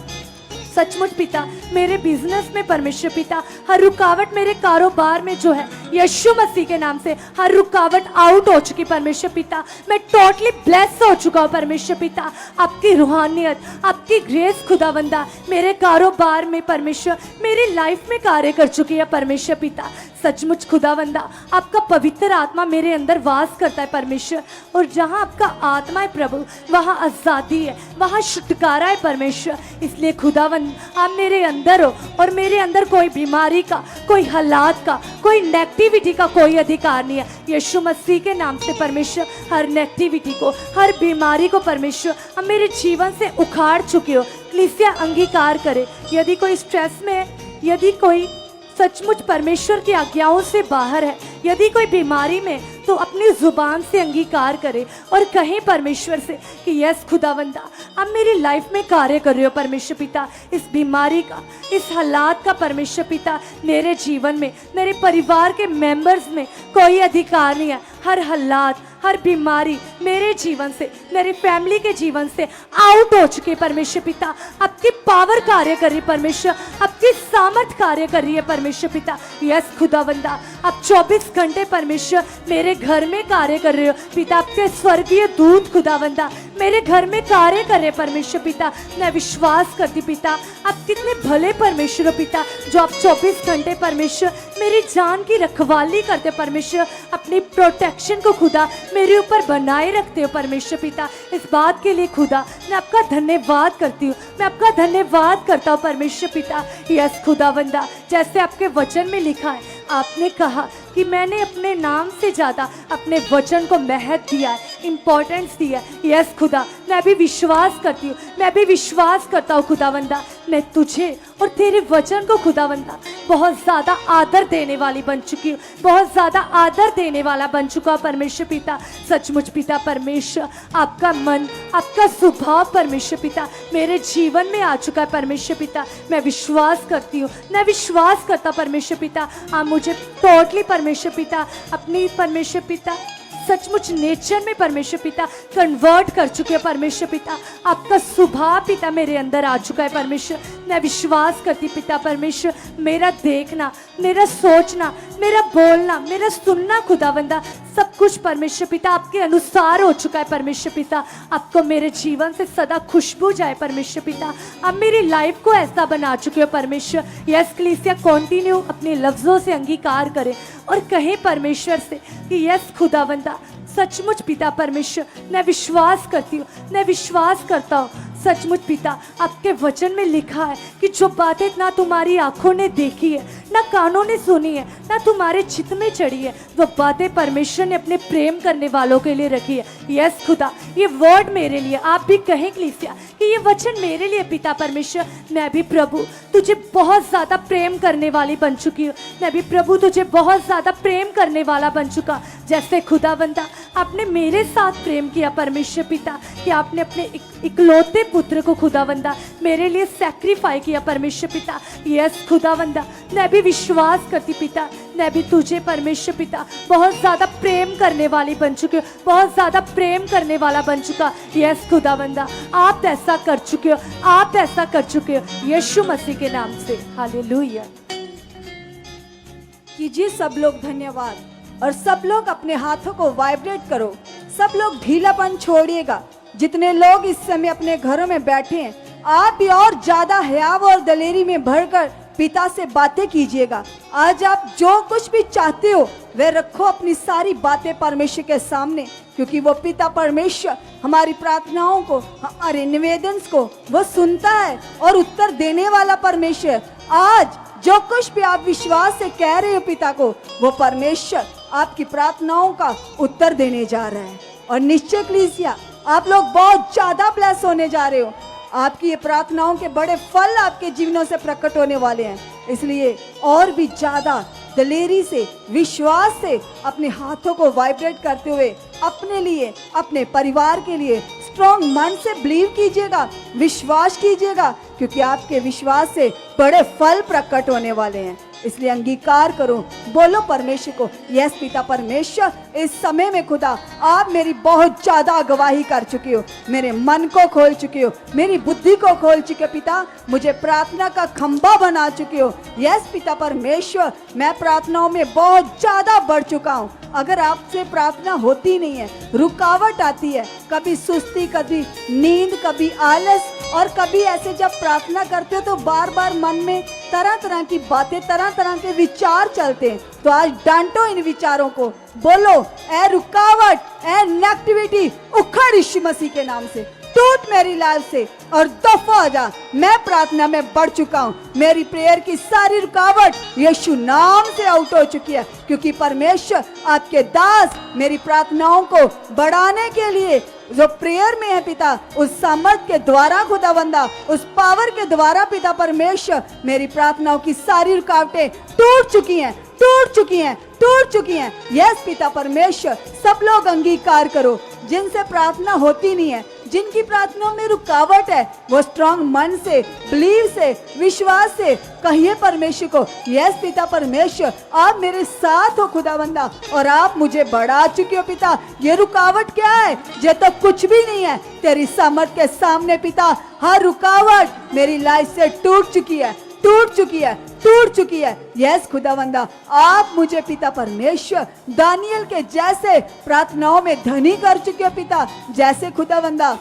सचमुच पिता मेरे बिजनेस में परमेश्वर पिता, हर रुकावट मेरे कारोबार में जो है यीशु मसीह के नाम से हर रुकावट आउट हो चुकी परमेश्वर पिता। मैं टोटली ब्लेस हो चुका हूँ परमेश्वर पिता। आपकी रूहानियत, आपकी ग्रेस खुदावंदा मेरे कारोबार में परमेश्वर, मेरी लाइफ में कार्य कर चुकी है परमेश्वर पिता। सचमुच खुदावंदा आपका पवित्र आत्मा मेरे अंदर वास करता है परमेश्वर। और जहाँ आपका आत्मा है प्रभु वहाँ आज़ादी है, वहाँ छुटकारा है परमेश्वर। इसलिए खुदावंद आप मेरे अंदर हो और मेरे अंदर कोई बीमारी का, कोई हालात का, कोई नेगेटिविटी का कोई अधिकार नहीं है। यीशु मसीह के नाम से परमेश्वर हर नेगेटिविटी को, हर बीमारी को परमेश्वर आप मेरे जीवन से उखाड़ चुके हो। कलीसिया अंगीकार करे, यदि कोई स्ट्रेस में है, यदि कोई सचमुच परमेश्वर की आज्ञाओं से बाहर है, यदि कोई बीमारी में, तो अपनी जुबान से अंगीकार करे और कहें परमेश्वर से कि यस खुदावंदा अब मेरी लाइफ में कार्य कर रहे हो परमेश्वर पिता। इस बीमारी का, इस हालात का परमेश्वर पिता मेरे जीवन में, मेरे परिवार के मेंबर्स में कोई अधिकार नहीं है। हर हालात, हर बीमारी मेरे जीवन से, मेरी फैमिली के जीवन से आउट हो चुके परमेश्वर पिता। आपकी पावर कार्य कर रही है परमेश्वर, आपकी सामर्थ कार्य कर रही है परमेश्वर पिता। यस खुदावंदा आप 24 घंटे परमेश्वर मेरे घर में कार्य कर रहे हो पिता। आपके स्वर्गीय दूत खुदावंदा मेरे घर में कार्य कर रहे परमेश्वर पिता। मैं विश्वास करती पिता आप कितने भले परमेश्वर हो पिता, जो आप 24 घंटे परमेश्वर मेरी जान की रखवाली करते परमेश्वर। अपनी प्रोटेक्शन को खुदा मेरे ऊपर बनाए रखते हो परमेश्वर पिता। इस बात के लिए खुदा मैं आपका धन्यवाद करती हूँ, मैं आपका धन्यवाद करता हूँ परमेश्वर पिता। यस खुदावंदा जैसे आपके वचन में लिखा है, आपने कहा कि मैंने अपने नाम से ज़्यादा अपने वचन को महत्व दिया है, इम्पोर्टेंस दिया है। यस खुदा मैं भी विश्वास करती हूँ, मैं भी विश्वास करता हूँ खुदावंदा मैं तुझे और तेरे वचन को खुदावंदा बहुत ज़्यादा आदर देने वाली बन चुकी हूँ, बहुत ज़्यादा आदर देने वाला बन चुका परमेश्वर पिता। सचमुच पिता परमेश्वर आपका मन, आपका स्वभाव परमेश्वर पिता मेरे जीवन में आ चुका है परमेश्वर पिता। मैं विश्वास करती हूँ, मैं विश्वास करता परमेश्वर पिता आप मुझे टोटली परमेश्वर पिता अपनी परमेश्वर पिता सचमुच नेचर में परमेश्वर पिता कन्वर्ट कर चुके हैं परमेश्वर पिता। आपका स्वभाव पिता मेरे अंदर आ चुका है परमेश्वर। मैं विश्वास करती पिता परमेश्वर मेरा देखना, मेरा सोचना, मेरा बोलना, मेरा सुनना खुदावंदा सब कुछ परमेश्वर पिता आपके अनुसार हो चुका है परमेश्वर पिता। आपको मेरे जीवन से सदा खुशबू जाए परमेश्वर पिता। आप मेरी लाइफ को ऐसा बना चुके हो परमेश्वर। यस कलीसिया कंटिन्यू अपने लफ्जों से अंगीकार करें और कहें परमेश्वर से कि यस खुदावंदा सचमुच पिता परमेश्वर, मैं विश्वास करती हूँ, मैं विश्वास करता हूँ सचमुच पिता। आपके वचन में लिखा है कि जो बातें ना तुम्हारी आंखों ने देखी है, ना कानों ने सुनी है, ना तुम्हारे चित्त में चढ़ी है, वो बातें परमेश्वर ने अपने प्रेम करने वालों के लिए रखी है। यस खुदा, ये वर्ड मेरे लिए, आप भी कहें कलीसिया कि ये वचन मेरे लिए पिता परमेश्वर। मैं भी प्रभु तुझे बहुत ज़्यादा प्रेम करने वाली बन चुकी हूँ। मैं भी प्रभु तुझे बहुत ज़्यादा प्रेम करने वाला बन चुका। जैसे खुदावंदा आपने मेरे साथ प्रेम किया परमेश्वर पिता, कि आपने अपने इकलौते पुत्र को खुदावंदा मेरे लिए सैक्रिफाई किया परमेश्वर पिता। यस खुदावंदा, मैं भी विश्वास करती पिता, मैं भी तुझे परमेश्वर पिता बहुत ज़्यादा प्रेम करने वाली बन चुकी हूँ, बहुत ज़्यादा प्रेम करने वाला बन चुका। यस खुदावंदा, आप ऐसा कर चुके हो, आप ऐसा कर चुके हो यीशु मसीह के नाम से। हालेलुया। कीजिए सब लोग धन्यवाद, और सब लोग अपने हाथों को वाइब्रेट करो। सब लोग ढीलापन छोड़िएगा। जितने लोग इस समय अपने घरों में बैठे हैं, आप भी और ज्यादा हयाव और दलेरी में भरकर पिता से बातें कीजिएगा। आज आप जो कुछ भी चाहते हो वह रखो, अपनी सारी बातें परमेश्वर के सामने, क्योंकि वो पिता परमेश्वर हमारी प्रार्थनाओं को, हमारे निवेदन को वो सुनता है और उत्तर देने वाला परमेश्वर। आज जो कुछ भी आप विश्वास से कह रहे हो पिता को, वो परमेश्वर आपकी प्रार्थनाओं का उत्तर देने जा रहा है। और निश्चय कलीसिया, आप लोग बहुत ज्यादा ब्लेस होने जा रहे हो। आपकी ये प्रार्थनाओं के बड़े फल आपके जीवनों से प्रकट होने वाले हैं। इसलिए और भी ज्यादा दलेरी से, विश्वास से अपने हाथों को वाइब्रेट करते हुए अपने लिए, अपने परिवार के लिए स्ट्रॉन्ग मन से बिलीव कीजिएगा, विश्वास कीजिएगा, क्योंकि आपके विश्वास से बड़े फल प्रकट होने वाले हैं। इसलिए अंगीकार करो, बोलो परमेश्वर को, यस पिता परमेश्वर, इस समय में खुदा आप मेरी बहुत ज्यादा अगवाही कर चुके हो, मेरे मन को खोल चुके हो, मेरी बुद्धि को खोल चुके हो पिता, मुझे प्रार्थना का खंबा बना चुके हो। यस पिता परमेश्वर, मैं प्रार्थनाओं में बहुत ज्यादा बढ़ चुका हूँ। अगर आपसे प्रार्थना होती नहीं है, रुकावट आती है, कभी सुस्ती, कभी नींद, कभी आलस, और कभी ऐसे जब प्रार्थना करते हो तो बार बार मन में तरह तरह की बातें, तरह तरह के विचार चलते हैं, तो आज डांटो इन विचारों को। बोलो, ए रुकावट, ए नेगेटिविटी, उखड़ यीशु मसीह के नाम से, टूट मेरी लाइफ से और दफा हो जा। मैं प्रार्थना में बढ़ चुका हूँ, मेरी प्रेयर की सारी रुकावट यीशु नाम से आउट हो चुकी है, क्योंकि परमेश्वर आपके दास मेरी प्रार्थनाओं को बढ़ाने के लिए जो प्रेयर में है पिता, उस सामर्थ के द्वारा खुदावंदा, उस पावर के द्वारा पिता परमेश्वर मेरी प्रार्थनाओं की सारी रुकावटें टूट चुकी हैं, टूट चुकी हैं, टूट चुकी हैं। यस पिता परमेश्वर, सब लोग अंगीकार करो, जिनसे प्रार्थना होती नहीं है, जिनकी प्रार्थनाओं में रुकावट है, वो स्ट्रॉन्ग मन से, बिलीव से, विश्वास से कहिए परमेश्वर को, यस पिता परमेश्वर, आप मेरे साथ हो खुदावंदा, और आप मुझे बढ़ा चुके हो पिता। ये रुकावट क्या है? ये तो कुछ भी नहीं है, तेरी सामर्थ के सामने पिता हर रुकावट मेरी लाइफ से टूट चुकी है, टूट चुकी है, टूट चुकी है। यस खुदावंदा, आप मुझे पिता परमेश्वर दानियल के जैसे प्रार्थनाओं में धनी कर चुके हो पिता, जैसे खुदावंदा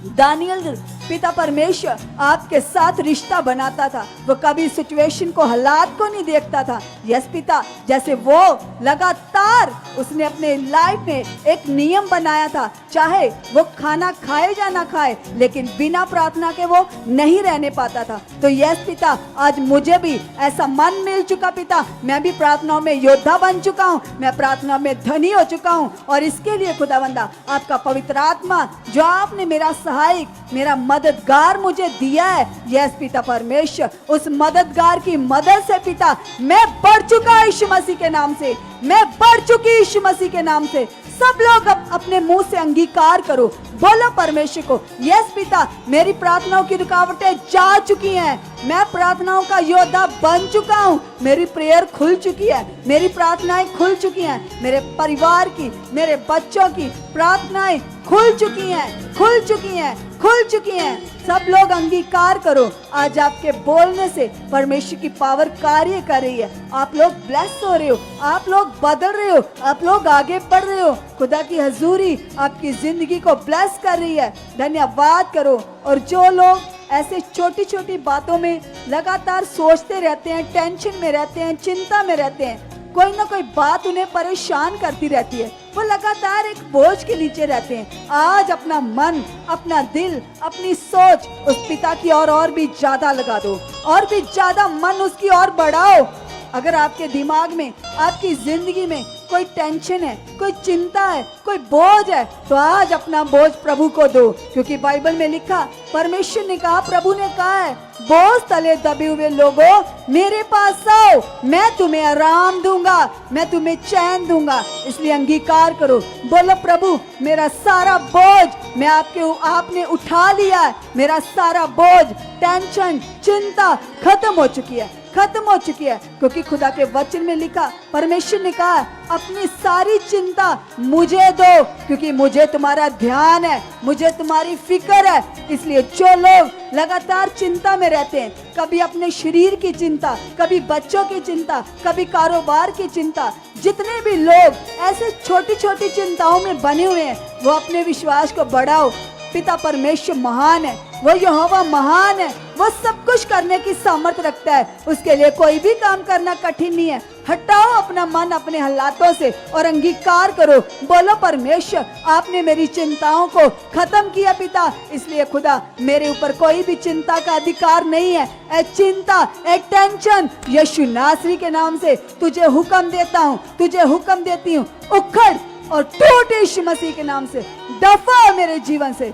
दानियल पिता परमेश्वर आपके साथ रिश्ता बनाता था, वो कभी सिचुएशन को, हालात को नहीं देखता था। यस पिता, जैसे वो लगातार उसने अपने लाइफ में एक नियम बनाया था, चाहे वो खाना खाए या ना खाए, लेकिन बिना प्रार्थना के वो नहीं रहने पाता था। तो यस पिता, आज मुझे भी ऐसा मन मिल चुका पिता, मैं भी प्रार्थनाओं में योद्धा बन चुका हूँ, मैं प्रार्थनाओं में धनी हो चुका हूँ। और इसके लिए खुदावंदा आपका पवित्र आत्मा जो आपने मेरा सहायक, मेरा मददगार मुझे दिया है, यस पिता परमेश्वर, उस मददगार की मदद से पिता मैं बढ़ चुका यीशु मसीह के नाम से, मैं बढ़ चुकी यीशु मसीह के नाम से। सब लोग अपने मुंह से अंगीकार करो, बोलो परमेश्वर को, यस पिता, मेरी प्रार्थनाओं की रुकावटें जा चुकी हैं, मैं प्रार्थनाओं का योद्धा बन चुका हूँ, मेरी प्रेयर खुल चुकी है, मेरी प्रार्थनाएं खुल चुकी हैं, मेरे परिवार की, मेरे बच्चों की प्रार्थनाएं खुल चुकी हैं, खुल चुकी हैं, खुल चुकी हैं। सब लोग अंगीकार करो, आज आपके बोलने से परमेश्वर की पावर कार्य कर रही है। आप लोग ब्लेस हो रहे हो, आप लोग बदल रहे हो, आप लोग आगे बढ़ रहे हो। खुदा की हजूरी आपकी जिंदगी को ब्लेस कर रही है। धन्यवाद करो। और जो लोग ऐसे छोटी छोटी बातों में लगातार सोचते रहते हैं, टेंशन में रहते हैं, चिंता में रहते हैं, कोई ना कोई बात उन्हें परेशान करती रहती है, वो लगातार एक बोझ के नीचे रहते हैं, आज अपना मन, अपना दिल, अपनी सोच उस पिता की ओर और भी ज्यादा लगा दो, और भी ज्यादा मन उसकी ओर बढ़ाओ। अगर आपके दिमाग में, आपकी जिंदगी में कोई टेंशन है, कोई चिंता है, कोई बोझ है, तो आज अपना बोझ प्रभु को दो, क्योंकि बाइबल में लिखा, परमेश्वर ने कहा, प्रभु ने कहा है, बोझ तले दबे हुए लोगों मेरे पास आओ, मैं तुम्हें आराम दूंगा, मैं तुम्हें चैन दूंगा। इसलिए अंगीकार करो, बोलो प्रभु मेरा सारा बोझ मैं आपने उठा लिया है, मेरा सारा बोझ, टेंशन, चिंता खत्म हो चुकी है, खत्म हो चुकी है, क्योंकि खुदा के वचन में लिखा, परमेश्वर ने कहा अपनी सारी चिंता मुझे दो, क्योंकि मुझे तुम्हारा ध्यान है, मुझे तुम्हारी फिक्र है। इसलिए जो लोग लगातार चिंता में रहते हैं, कभी अपने शरीर की चिंता, कभी बच्चों की चिंता, कभी कारोबार की चिंता, जितने भी लोग ऐसे छोटी छोटी चिंताओं में बने हुए हैं, वो अपने विश्वास को बढ़ाओ। पिता परमेश्वर महान है, वो यहोवा महान है, वो सब कुछ करने की सामर्थ्य रखता है, उसके लिए कोई भी काम करना कठिन नहीं है। हटाओ अपना मन अपने हालातों से और अंगीकार करो, बोलो परमेश्वर आपने मेरी चिंताओं को खत्म किया पिता, इसलिए खुदा मेरे ऊपर कोई भी चिंता का अधिकार नहीं है। ए चिंता, ए टेंशन, यीशु नासरी के नाम से तुझे हुक्म देता हूँ, तुझे हुक्म देती हूँ, उखड़ और टूट यीशु मसीह के नाम से, दफा मेरे जीवन से।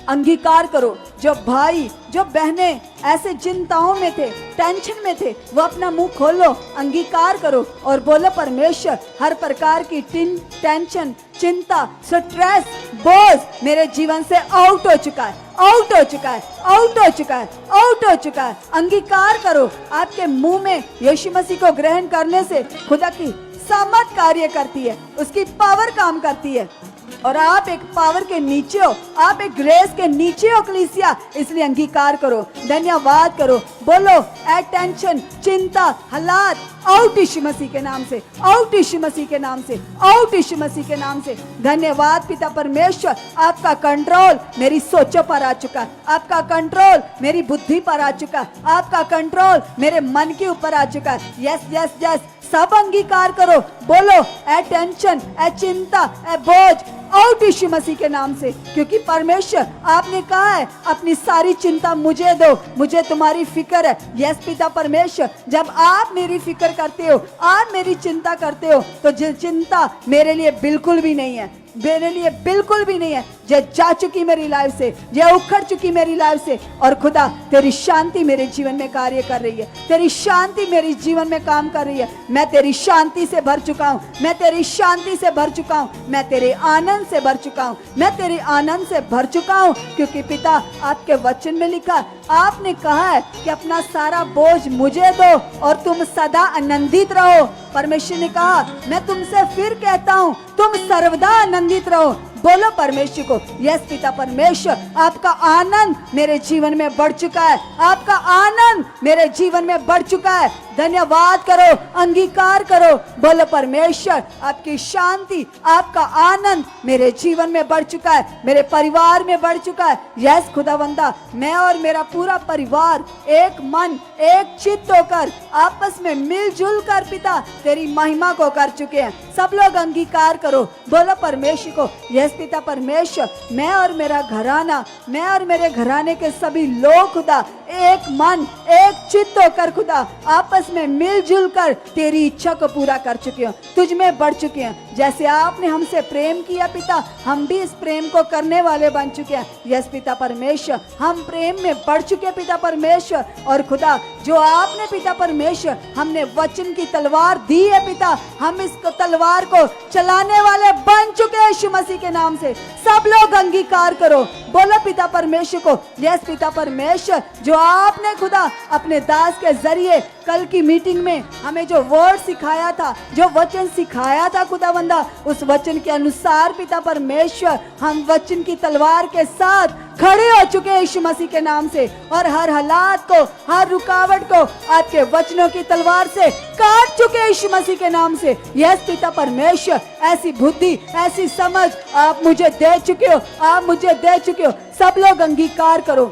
अंगीकार करो, जो भाई जो बहनें ऐसे चिंताओं में थे, टेंशन में थे, वो अपना मुंह खोलो, अंगीकार करो और बोलो परमेश्वर हर प्रकार की टेंशन, चिंता, स्ट्रेस, बोझ मेरे जीवन से आउट हो चुका है, आउट हो चुका है, आउट हो चुका है, आउट हो चुका है। अंगीकार करो, आपके मुंह में यीशु मसीह को ग्रहण करने से खुदा की सामर्थ कार्य करती है, उसकी पावर काम करती है, और आप एक पावर के नीचे हो, आप एक ग्रेस के नीचे हो कलीसिया। इसलिए अंगीकार करो, धन्यवाद करो, बोलो ए टेंशन, चिंता, हालात आउट यीशु मसीह के नाम से, आउट यीशु मसीह के नाम से, आउट यीशु मसीह के नाम से। धन्यवाद पिता परमेश्वर, आपका कंट्रोल मेरी सोचों पर आ चुका, आपका कंट्रोल मेरी बुद्धि पर आ चुका, आपका कंट्रोल मेरे मन के ऊपर आ चुका। यस यस यस, सब अंगीकार करो, बोलो ए टेंशन, ए चिंता, ए बोझ आउट यीशु मसीह के नाम से, क्योंकि परमेश्वर आपने कहा है अपनी सारी चिंता मुझे दो, मुझे तुम्हारी फिक्र है। यस पिता परमेश्वर, जब आप मेरी फिक्र करते हो, आप मेरी चिंता करते हो, तो जो चिंता मेरे लिए बिल्कुल भी नहीं है, मेरे लिए बिल्कुल भी नहीं है, ये जा चुकी मेरी लाइफ से, ये उखड़ चुकी मेरी लाइफ से। और खुदा तेरी शांति मेरे जीवन में कार्य कर रही है, तेरी शांति मेरे जीवन में काम कर रही है। मैं तेरी शांति से भर चुका हूँ, मैं तेरी शांति से भर चुका हूँ, मैं तेरे आनंद से भर चुका हूँ, मैं तेरे आनंद से भर चुका हूँ, क्योंकि पिता आपके वचन में लिखा, आपने कहा है कि अपना सारा बोझ मुझे दो और तुम सदा आनंदित रहो। परमेश्वर ने कहा, मैं तुमसे फिर कहता हूँ, तुम सर्वदा आनंदित रहो। बोलो परमेश्वर को, यस पिता परमेश्वर, आपका आनंद मेरे जीवन में बढ़ चुका है, आपका आनंद मेरे जीवन में बढ़ चुका है। धन्यवाद करो, अंगीकार करो, बोलो परमेश्वर आपकी शांति, आपका आनंद मेरे जीवन में बढ़ चुका है, मेरे परिवार में बढ़ चुका है। यस खुदावंदा, मैं और मेरा पूरा परिवार एक मन, एक चित्त होकर आपस में मिलजुल कर पिता तेरी महिमा को कर चुके हैं। सब लोग अंगीकार करो, बोलो परमेश्वर को, यस पिता परमेश्वर, मैं और मेरा घराना, मैं और मेरे घराने के सभी लोग खुदा एक मन, एक चित्त होकर खुदा आपस में मिलजुल कर तेरी इच्छा को पूरा कर चुके हैं, तुझ में बढ़ चुके हैं। जैसे आपने हमसे प्रेम किया पिता, हम भी इस प्रेम को करने वाले बन चुके हैं। यस पिता परमेश्वर, हम प्रेम में बढ़ चुके पिता परमेश्वर। और खुदा जो आपने पिता परमेश्वर हमने वचन की तलवार दी है पिता, हम इस तलवार को चलाने वाले बन चुके हैं यीशु मसीह के नाम से। सब लोग अंगीकार करो, बोलो पिता परमेश्वर को, यस पिता परमेश्वर, जो आपने खुदा अपने दास के जरिए कल की मीटिंग में हमें जो वर्ड सिखाया था, जो वचन सिखाया था खुदावंदा, उस वचन के अनुसार पिता परमेश्वर हम वचन की तलवार के साथ खड़े हो चुके हैं यीशु मसीह के नाम से, और हर हालात को, हर रुकावट को आपके वचनों की तलवार से काट चुके हैं यीशु मसीह के नाम से। यस पिता परमेश्वर, ऐसी बुद्धि, ऐसी समझ आप मुझे दे चुके हो, आप मुझे दे चुके हो। सब लोग अंगीकार करो।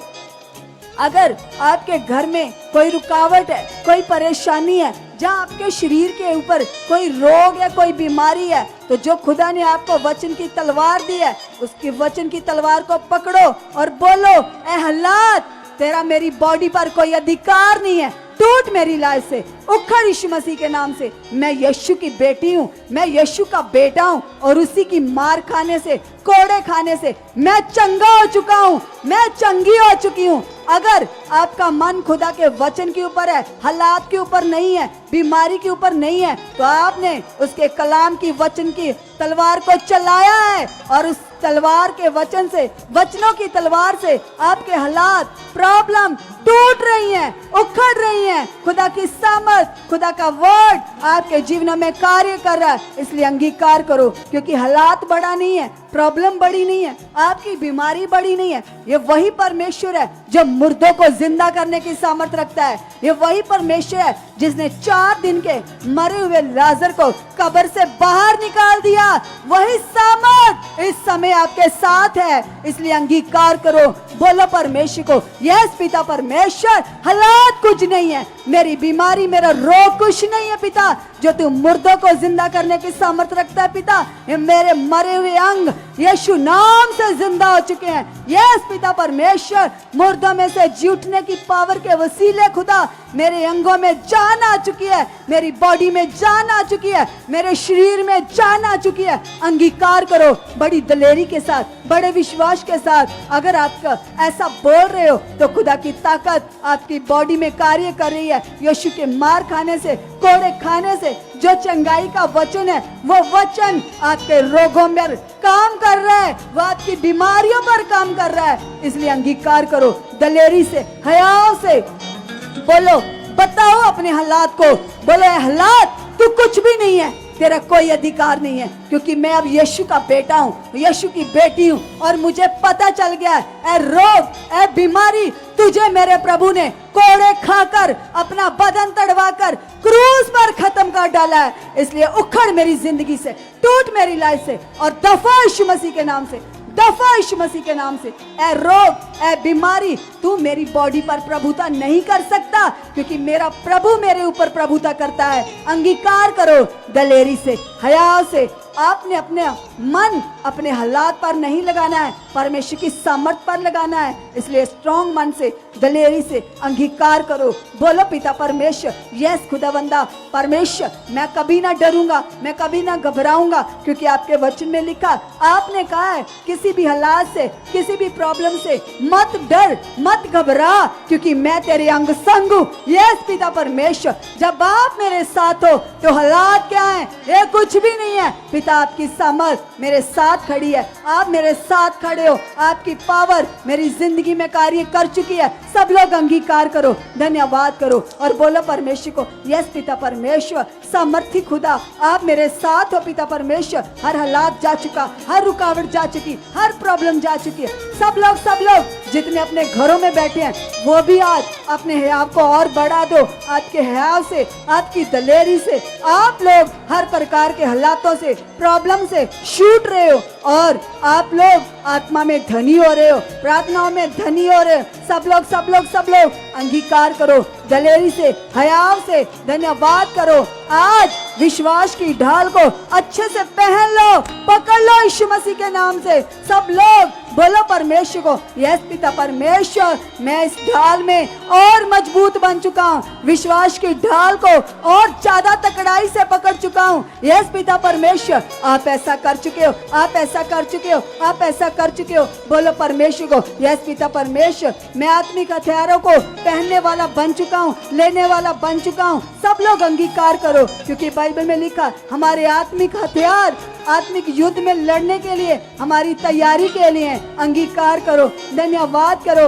अगर आपके घर में कोई रुकावट है, कोई परेशानी है, जहाँ आपके शरीर के ऊपर कोई रोग है, कोई बीमारी है, तो जो खुदा ने आपको वचन की तलवार दी है, उसकी वचन की तलवार को पकड़ो और बोलो, ए हालात, तेरा मेरी बॉडी पर कोई अधिकार नहीं है, टूट मेरी लाइफ से, उखड़ यीशु मसीह के नाम से। मैं यीशु की बेटी हूँ, मैं यीशु का बेटा हूँ, और उसी की मार खाने से, कोड़े खाने से मैं चंगा हो चुका हूँ, मैं चंगी हो चुकी हूँ। अगर आपका मन खुदा के वचन के ऊपर है, हालात के ऊपर नहीं है, बीमारी के ऊपर नहीं है, तो आपने उसके कलाम की, वचन की तलवार को चलाया है, और उस तलवार के वचन से, वचनों की तलवार से आपके हालात, प्रॉब्लम टूट रही हैं, उखड़ रही हैं। खुदा की सामर्थ, खुदा का वर्ड आपके जीवन में कार्य कर रहा है। इसलिए अंगीकार करो, क्योंकि हालात बड़ा नहीं है, प्रॉब्लम बड़ी नहीं है, आपकी बीमारी बड़ी नहीं है। ये वही परमेश्वर है जो मुर्दों को जिंदा करने की सामर्थ रखता है। ये वही परमेश्वर है जिसने 4 दिन के मरे हुए लाजर को कब्र से बाहर निकाल दिया। वही सामर्थ इस समय आपके साथ है। इसलिए अंगीकार करो, बोलो परमेश्वर को, यस पिता परमेश्वर, हालात कुछ नहीं है, मेरी बीमारी, मेरा रोग कुछ नहीं है पिता, जो तू मुर्दों को जिंदा करने की सामर्थ रखता है पिता। ये मेरे मरे हुए अंग यीशु नाम से जिंदा हो चुके हैं। यस पिता परमेश्वर, मुर्दों में से जी उठने की पावर के वसीले खुदा मेरे अंगों में जान आ चुकी है, मेरी बॉडी में जान आ चुकी है, मेरे शरीर में जान आ चुकी है। अंगीकार करो बड़ी दलेरी के साथ, बड़े विश्वास के साथ। अगर आप ऐसा बोल रहे हो तो खुदा की ताकत आपकी बॉडी में कार्य कर रही है। यीशु के मार खाने से, कोड़े खाने से जो चंगाई का वचन है, वो वचन आपके रोगों में काम कर रहा है, वो आपकी बीमारियों पर काम कर रहा है। इसलिए अंगीकार करो दलेरी से, हयाव से। बोलो, बताओ अपने हालात को, बोलो हालात तू कुछ भी नहीं है, तेरा कोई अधिकार नहीं है, क्योंकि मैं अब यीशु का बेटा हूँ, यीशु की बेटी हूँ। और मुझे पता चल गया है, ए रोग, ए बीमारी, तुझे मेरे प्रभु ने कोड़े खाकर, अपना बदन तड़वाकर क्रूस पर खत्म कर डाला है। इसलिए उखड़ मेरी जिंदगी से, टूट मेरी लाइफ से, और दफा यीशु मसीह के नाम से, दफा यीशु मसीह के नाम से। ए रोग, ए बीमारी, तू मेरी बॉडी पर प्रभुता नहीं कर सकता, क्योंकि मेरा प्रभु मेरे ऊपर प्रभुता करता है। अंगीकार करो दलेरी से, हया से। आपने अपने मन अपने हालात पर नहीं लगाना है, परमेश्वर की सामर्थ पर लगाना है। इसलिए स्ट्रॉन्ग मन से, दलेरी से अंगीकार करो। बोलो पिता परमेश्वर, यस खुदावंदा परमेश्वर, मैं कभी ना डरूंगा, मैं कभी ना घबराऊंगा, क्योंकि आपके वचन में लिखा, आपने कहा है किसी भी हालात से, किसी भी प्रॉब्लम से मत डर, मत घबरा, क्योंकि मैं तेरे अंग संग हूँ। यस पिता परमेश्वर, जब आप मेरे साथ हो तो हालात क्या है, ये कुछ भी नहीं है। पिता आपकी सामर्थ मेरे साथ खड़ी है, आप मेरे साथ खड़े हो, आपकी पावर मेरी जिंदगी में कार्य कर चुकी है। सब लोग अंगीकार करो, धन्यवाद करो और बोलो परमेश्वर को, यस पिता परमेश्वर, सामर्थी खुदा आप मेरे साथ हो पिता परमेश्वर। हर हालात जा चुका, हर रुकावट जा चुकी, हर प्रॉब्लम जा चुकी है। सब लोग जितने अपने घरों में बैठे हैं, वो भी आज अपने हयाव को और बढ़ा दो। आपके हयाव से, आपकी दलेरी से आप लोग हर प्रकार के हालातों से, प्रॉब्लम से छूट रहे हो, और आप लोग आत्मा में धनी हो रहे हो, प्रार्थनाओं में धनी हो रहे हो। सब लोग अंगीकार करो दलेरी से, हयाव से, धन्यवाद करो। आज विश्वास की ढाल को अच्छे से पहन लो, पकड़ लो यीशु मसीह के नाम से। सब लोग बोलो परमेश्वर को, यस पिता परमेश्वर, मैं इस ढाल में और मजबूत बन चुका हूँ, विश्वास की ढाल को और ज्यादा तकड़ाई से पकड़ चुका हूँ। यस पिता परमेश्वर, आप ऐसा कर चुके हो, आप ऐसा कर चुके हो, आप ऐसा कर चुके हो। बोलो परमेश्वर को, यस पिता परमेश्वर, मैं आत्मिक हथियारों को पहनने वाला बन चुका हूँ, लेने वाला बन चुका हूँ। सब लोग अंगीकार करो, क्योंकि बाइबल में लिखा, हमारे आत्मिक हथियार आत्मिक युद्ध में लड़ने के लिए, हमारी तैयारी के लिए। अंगीकार करो, धन्यवाद करो।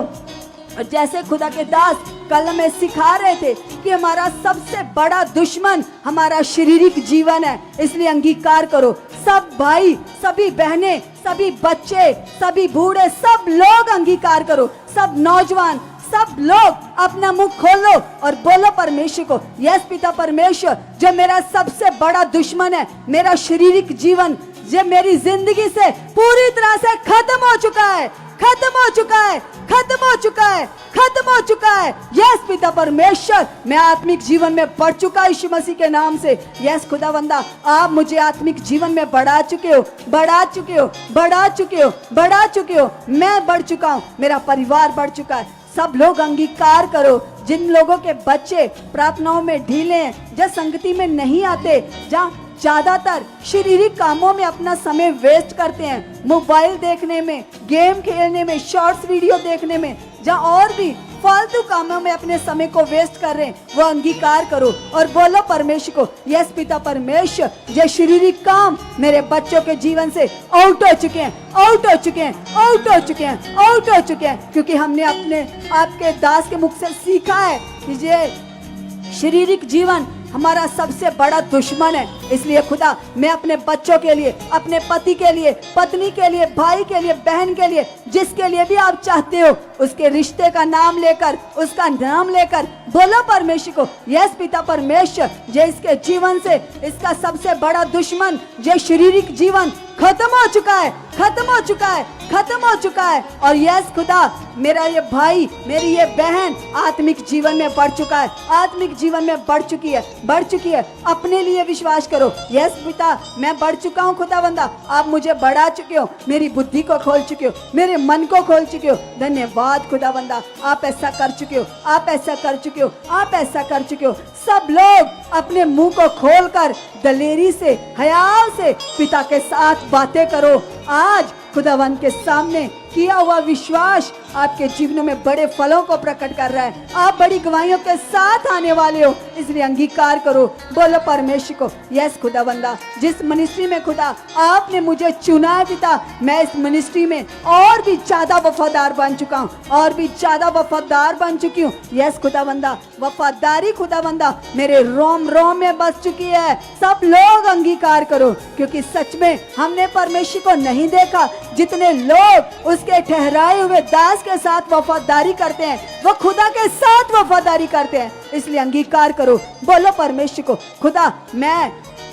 और जैसे खुदा के दास कल हमें सिखा रहे थे कि हमारा सबसे बड़ा दुश्मन हमारा शारीरिक जीवन है, इसलिए अंगीकार करो। सब भाई, सभी बहनें, सभी बच्चे, सभी बूढ़े, सब लोग अंगीकार करो। सब नौजवान, सब लोग अपना मुंह खोलो और बोलो परमेश्वर को, यस पिता परमेश्वर, जो मेरा सबसे बड़ा दुश्मन है, मेरा शारीरिक जीवन, जो मेरी जिंदगी से पूरी तरह से खत्म हो चुका है, खत्म हो चुका है, खत्म हो चुका है, खत्म हो चुका है। यस पिता परमेश्वर, मैं आत्मिक जीवन में बढ़ चुका यीशु मसीह के नाम से। यस खुदावंदा, आप मुझे आत्मिक जीवन में बढ़ा चुके हो, बढ़ा चुके हो, बढ़ा चुके हो, बढ़ा चुके हो। मैं बढ़ चुका हूँ, मेरा परिवार बढ़ चुका है। सब लोग अंगीकार करो। जिन लोगों के बच्चे प्रार्थनाओं में ढीले हैं, जो संगति में नहीं आते, जहाँ ज्यादातर शारीरिक कामों में अपना समय वेस्ट करते हैं, मोबाइल देखने में, गेम खेलने में, शॉर्ट्स वीडियो देखने में, जहाँ और भी फालतू कामों में अपने समय को वेस्ट कर रहे हैं, वो अंगीकार करो और बोलो परमेश्वर को, यस पिता परमेश्वर, ये शारीरिक काम मेरे बच्चों के जीवन से आउट हो चुके हैं, आउट हो चुके हैं, आउट हो चुके हैं, आउट हो चुके हैं, क्योंकि हमने अपने आपके दास के मुख से सीखा है कि ये शारीरिक जीवन हमारा सबसे बड़ा दुश्मन है। इसलिए खुदा, मैं अपने बच्चों के लिए, अपने पति के लिए, पत्नी के लिए, भाई के लिए, बहन के लिए, जिसके लिए भी आप चाहते हो, उसके रिश्ते का नाम लेकर, उसका नाम लेकर बोलो परमेश्वर को, यस पिता परमेश्वर, जे इसके जीवन से इसका सबसे बड़ा दुश्मन, जे शारीरिक जीवन खत्म हो चुका है, खत्म हो चुका है, खत्म हो चुका है। और यस खुदा, मेरा ये भाई, मेरी ये बहन आत्मिक जीवन में बढ़ चुका है, आत्मिक जीवन में बढ़ चुकी है, बढ़ चुकी है। अपने लिए विश्वास करो, यस पिता, मैं बढ़ चुका हूँ खुदावंदा, आप मुझे बढ़ा चुके हो, मेरी बुद्धि को खोल चुके हो, मेरे मन को खोल चुके हो। धन्यवाद खुदावंदा, आप ऐसा कर चुके हो, आप ऐसा कर चुके हो, आप ऐसा कर चुके हो। सब लोग अपने मुंह को खोलकर दलेरी से, हयाव से पिता के साथ बातें करो। आज खुदावंद के सामने किया हुआ विश्वास आपके जीवनों में बड़े फलों को प्रकट कर रहा है। आप बड़ी गवाहियों के साथ आने वाले हो, इसलिए अंगीकार करो, बोलो परमेश्वर को, यस खुदावंदा, जिस मिनिस्ट्री में खुदा आपने मुझे चुना है पिता, मैं इस मिनिस्ट्री में और भी ज्यादा वफादार बन चुका हूँ, और भी ज्यादा वफादार बन चुकी हूँ। यस खुदावंदा, वफादारी खुदावंदा मेरे रोम रोम में बस चुकी है। सब लोग अंगीकार करो, क्योंकि सच में हमने परमेश्वर को नहीं देखा। जितने लोग उसके ठहराए हुए दास के साथ वफादारी करते हैं, वो खुदा के साथ वफादारी करते हैं। इसलिए अंगीकार करो, बोलो परमेश्वर को, खुदा, मैं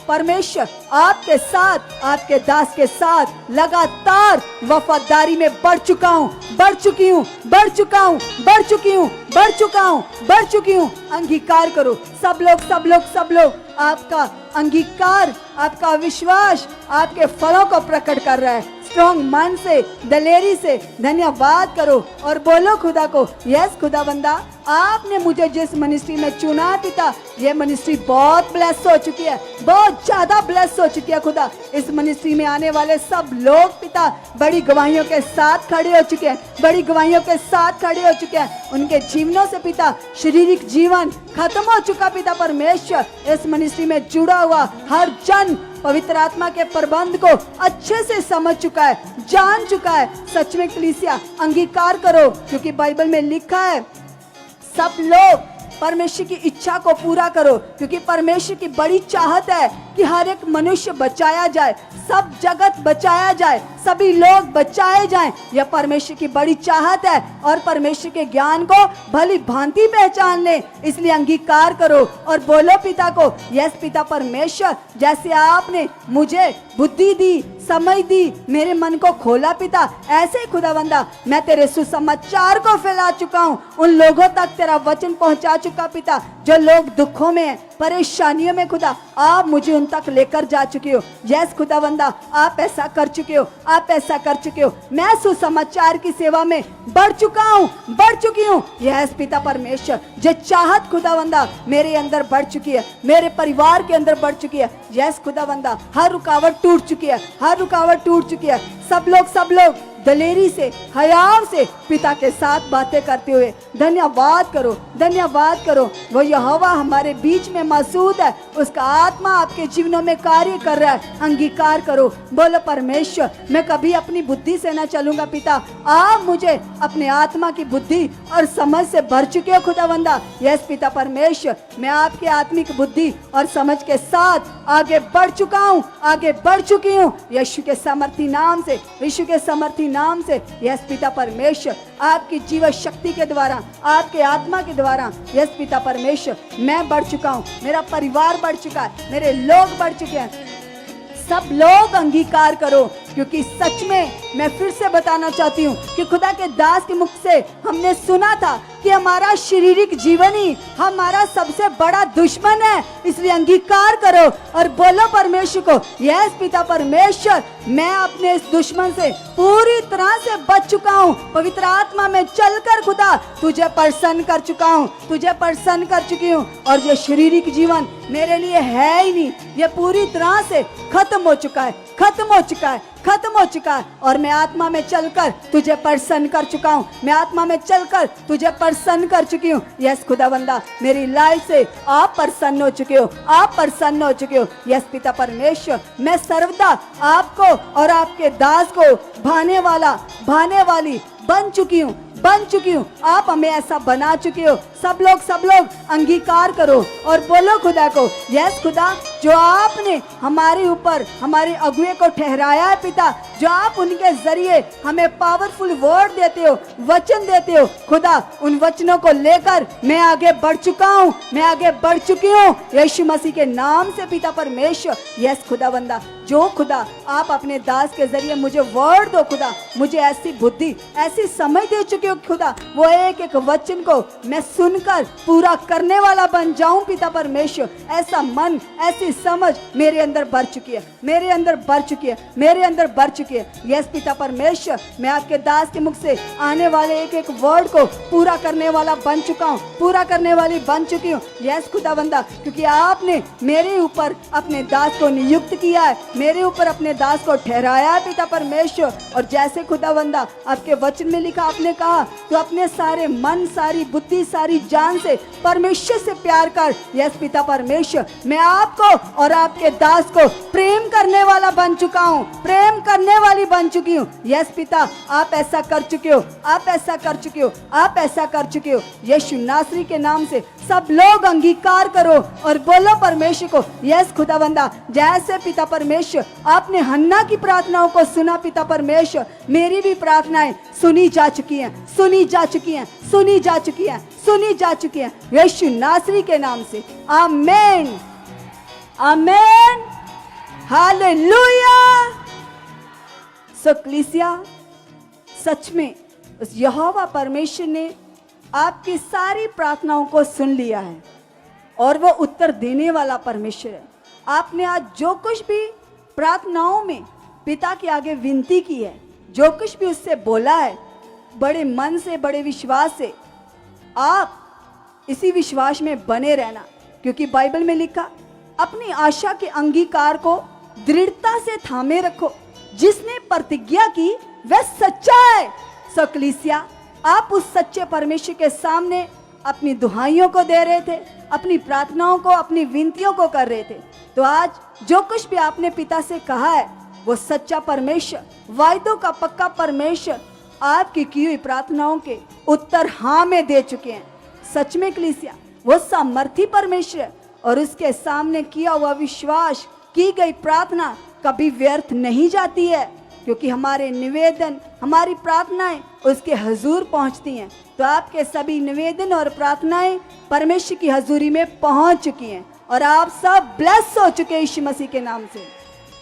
परमेश्वर आपके साथ, आपके दास के साथ लगातार वफादारी में बढ़ चुका हूँ, बढ़ चुकी हूँ, बढ़ चुका हूँ, बढ़ चुकी हूँ, बढ़ चुका हूँ, बढ़ चुकी हूँ। अंगीकार करो, सब लोग, सब लोग, सब लोग। आपका अंगीकार, आपका विश्वास आपके फलों को प्रकट कर रहा है। स्ट्रॉन्ग मन से, दलेरी से धन्यवाद करो और बोलो खुदा को, यस खुदावंदा, आपने मुझे जिस मिनिस्ट्री में चुना है पिता, ये मिनिस्ट्री बहुत ब्लेस हो चुकी है, बहुत ज्यादा ब्लेस हो चुकी है खुदा। इस मिनिस्ट्री में आने वाले सब लोग पिता बड़ी गवाहियों के साथ खड़े हो चुके हैं, बड़ी गवाहियों के साथ खड़े हो चुके हैं। उनके जीवनों से पिता शारीरिक जीवन खत्म हो चुका पिता परमेश्वर। इस मिनिस्ट्री में जुड़ा हुआ हर जन पवित्र आत्मा के प्रबंध को अच्छे से समझ चुका है, जान चुका है। सच में कलीसिया, अंगीकार करो, क्योंकि बाइबल में लिखा है, सब लोग परमेश्वर की इच्छा को पूरा करो, क्योंकि परमेश्वर की बड़ी चाहत है कि हर एक मनुष्य बचाया जाए, सब जगत बचाया जाए, सभी लोग बचाए जाएं। यह परमेश्वर की बड़ी चाहत है, और परमेश्वर के ज्ञान को भली भांति पहचान ले। इसलिए अंगीकार करो और बोलो पिता को, यस पिता परमेश्वर, जैसे आपने मुझे बुद्धि दी, समझ दी, मेरे मन को खोला पिता, ऐसे ही खुदावंदा मैं तेरे सुसमाचार को फैला चुका हूँ, उन लोगों तक तेरा वचन पहुंचा चुका पिता, जो लोग दुखों में हैं, परेशानियों में खुदा, आप मुझे उन तक लेकर जा चुके हो। यस खुदावंदा, आप ऐसा कर चुके हो, आप ऐसा कर चुके हो। मैं सुसमाचार की सेवा में बढ़ चुका हूँ, बढ़ चुकी हूँ। यस पिता परमेश्वर, जो चाहत खुदावंदा मेरे अंदर बढ़ चुकी है, मेरे परिवार के अंदर बढ़ चुकी है। यस खुदावंदा, हर रुकावट टूट चुकी है, हर रुकावट टूट चुकी है। सब लोग दलेरी से, हयाव से पिता के साथ बातें करते हुए धन्यवाद करो, धन्यवाद करो। वो यहोवा हमारे बीच में मौजूद है, उसका आत्मा आपके जीवनों में कार्य कर रहा है। अंगीकार करो, बोलो परमेश्वर मैं कभी अपनी बुद्धि से न चलूंगा पिता, आप मुझे अपने आत्मा की बुद्धि और समझ से भर चुके हो खुदावंदा। यस पिता परमेश्वर, मैं आपके आत्मिक बुद्धि और समझ के साथ आगे बढ़ चुका हूँ, आगे बढ़ चुकी हूँ यीशु के सामर्थी नाम से, यीशु के सामर्थी नाम से। यस पिता परमेश्वर, आपकी जीवन शक्ति के द्वारा, आपके आत्मा के द्वारा यस पिता परमेश्वर मैं बढ़ चुका हूँ, मेरा परिवार बढ़ चुका है, मेरे लोग बढ़ चुके हैं। सब लोग अंगीकार करो, क्योंकि सच में मैं फिर से बताना चाहती हूँ कि खुदा के दास के मुख से हमने सुना था कि हमारा शारीरिक जीवन ही हमारा सबसे बड़ा दुश्मन है। इसलिए अंगीकार करो और बोलो परमेश्वर को, यस पिता परमेश्वर मैं अपने इस दुश्मन से पूरी तरह से बच चुका हूँ। पवित्र आत्मा में चलकर खुदा तुझे प्रसन्न कर चुका हूँ, तुझे प्रसन्न कर चुकी हूँ। और ये शारीरिक जीवन मेरे लिए है ही नहीं, ये पूरी तरह से खत्म हो चुका है, खत्म हो चुका है, खत्म हो चुका है। और मैं आत्मा में चलकर तुझे प्रसन्न कर चुका हूँ, मैं आत्मा में चलकर तुझे प्रसन्न कर चुकी हूँ। यस खुदावंदा, मेरी लाइफ से आप प्रसन्न हो चुके हो, आप प्रसन्न हो चुके हो। यस पिता परमेश्वर, मैं सर्वदा आपको और आपके दास को भाने वाला, भाने वाली बन चुकी हूँ, बन चुकी हूँ। आप हमें ऐसा बना चुके हो। सब लोग अंगीकार करो और बोलो खुदा को, यस खुदा जो आपने हमारे ऊपर हमारे अगुए को ठहराया है पिता, जो आप उनके जरिए हमें पावरफुल वर्ड देते हो, वचन देते हो खुदा, उन वचनों को लेकर मैं आगे बढ़ चुका हूँ, मैं आगे बढ़ चुकी हूँ यीशु मसीह के नाम से पिता परमेश्वर। यस खुदावंदा, जो खुदा आप अपने दास के जरिए मुझे वर्ड दो खुदा, मुझे ऐसी बुद्धि, ऐसी समझ दे चुके हो खुदा, वो एक एक वचन को मैं सुनकर पूरा करने वाला बन जाऊं पिता परमेश्वर। ऐसा मन, ऐसी समझ मेरे अंदर भर चुकी है, मेरे अंदर भर चुकी है, मेरे अंदर भर चुकी है। यस पिता परमेश्वर, मैं आपके दास के मुख से आने वाले एक एक वर्ड को पूरा करने वाला बन चुका हूँ, पूरा करने वाली बन चुकी हूँ। यस खुदावंदा, क्योंकि आपने मेरे ऊपर अपने दास को नियुक्त किया है, मेरे ऊपर अपने दास को ठहराया है पिता परमेश्वर। और जैसे खुदावंदा आपके वचन में लिखा, आपने कहा तो अपने सारे मन, सारी बुद्धि, सारी जान से परमेश्वर से प्यार कर। यस पिता परमेश्वर, मैं आपको और आपके दास को प्रेम करने वाला बन चुका हूँ, प्रेम करने वाली बन चुकी हूँ। यस पिता, आप ऐसा कर चुके हो, आप ऐसा कर चुके हो, आप ऐसा कर चुके हो। यीशु नासरी के नाम से सब लोग अंगीकार करो और बोलो परमेश्वर को, यस खुदावंदा जैसे पिता परमेश्वर आपने हन्ना की प्रार्थनाओं को सुना पिता परमेश्वर, मेरी भी प्रार्थनाएं सुनी जा चुकी हैं, सुनी जा चुकी हैं, सुनी जा चुकी हैं, सुनी जा चुकी हैं यीशु नासरी के नाम से। आमीन, आमीन, हालेलुया। सो कलीसिया, सच में उस यहोवा परमेश्वर ने आपकी सारी प्रार्थनाओं को सुन लिया है और वो उत्तर देने वाला परमेश्वर है। आपने आज जो कुछ भी प्रार्थनाओं में पिता के आगे विनती की है, जो कुछ भी उससे बोला है, बड़े मन से, बड़े विश्वास से आप इसी विश्वास में बने रहना, क्योंकि बाइबल में लिखा, अपनी आशा के अंगीकार को दृढ़ता से थामे रखो, जिसने प्रतिज्ञा की वह सच्चा है। सो कलीसिया, आप उस सच्चे परमेश्वर के सामने अपनी दुहाइयों को दे रहे थे, अपनी प्रार्थनाओं को, अपनी विनतियों को कर रहे थे। तो आज जो कुछ भी आपने पिता से कहा है, वो सच्चा परमेश्वर, वायदों का पक्का परमेश्वर आपकी की हुई प्रार्थनाओं के उत्तर हाँ में दे चुके हैं। सच में कलीसिया, वो सामर्थी परमेश्वर है और उसके सामने किया हुआ विश्वास, की गई प्रार्थना कभी व्यर्थ नहीं जाती है, क्योंकि हमारे निवेदन, हमारी प्रार्थनाएं उसके हजूर पहुंचती हैं। तो आपके सभी निवेदन और प्रार्थनाएं परमेश्वर की हजूरी में पहुंच चुकी हैं और आप सब ब्लेस हो चुके हैं यीशु मसीह के नाम से।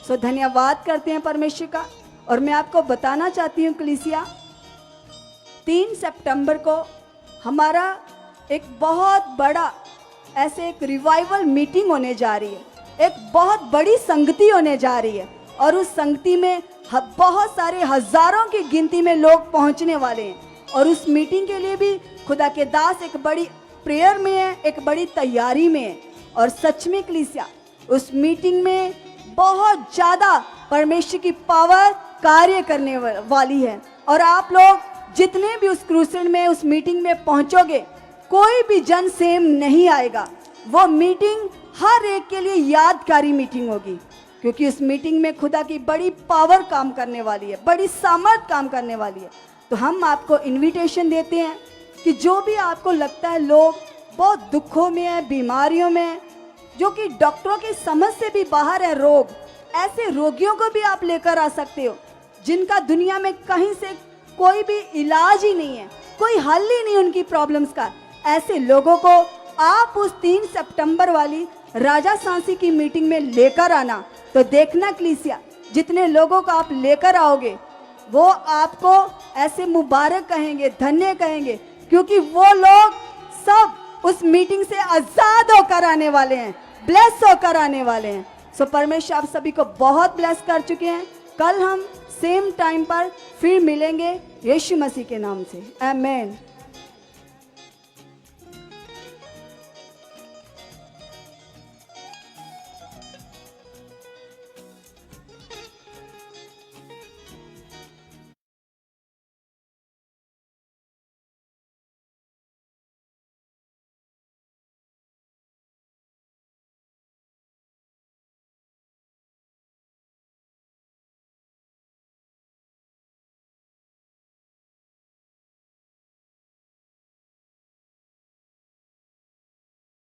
सो धन्यवाद करते हैं परमेश्वर का। और मैं आपको बताना चाहती हूँ कलीसिया, 3 सितंबर को हमारा एक बहुत बड़ा ऐसे एक रिवाइवल मीटिंग होने जा रही है, एक बहुत बड़ी संगति होने जा रही है और उस संगति में बहुत सारे हजारों की गिनती में लोग पहुंचने वाले हैं। और उस मीटिंग के लिए भी खुदा के दास एक बड़ी प्रेयर में है, एक बड़ी तैयारी में है। और सच में कलीसिया, उस मीटिंग में बहुत ज़्यादा परमेश्वर की पावर कार्य करने वाली है। और आप लोग जितने भी उस क्रूसेड में, उस मीटिंग में पहुंचोगे, कोई भी जन सेम नहीं आएगा। वो मीटिंग हर एक के लिए यादगारी मीटिंग होगी, क्योंकि उस मीटिंग में खुदा की बड़ी पावर काम करने वाली है, बड़ी सामर्थ काम करने वाली है। तो हम आपको इनविटेशन देते हैं कि जो भी आपको लगता है लोग बहुत दुखों में है, बीमारियों में है, जो कि डॉक्टरों की समझ से भी बाहर है रोग, ऐसे रोगियों को भी आप लेकर आ सकते हो जिनका दुनिया में कहीं से कोई भी इलाज ही नहीं है, कोई हल ही नहीं उनकी प्रॉब्लम्स का। ऐसे लोगों को आप उस 3 सितंबर वाली राजा सांसी की मीटिंग में लेकर आना। तो देखना कलीसिया, जितने लोगों को आप लेकर आओगे वो आपको ऐसे मुबारक कहेंगे, धन्य कहेंगे, क्योंकि वो लोग सब उस मीटिंग से आजाद होकर आने वाले हैं, ब्लेस होकर आने वाले हैं। सो परमेश्वर आप सभी को बहुत ब्लेस कर चुके हैं। कल हम सेम टाइम पर फिर मिलेंगे यीशु मसीह के नाम से। आमीन।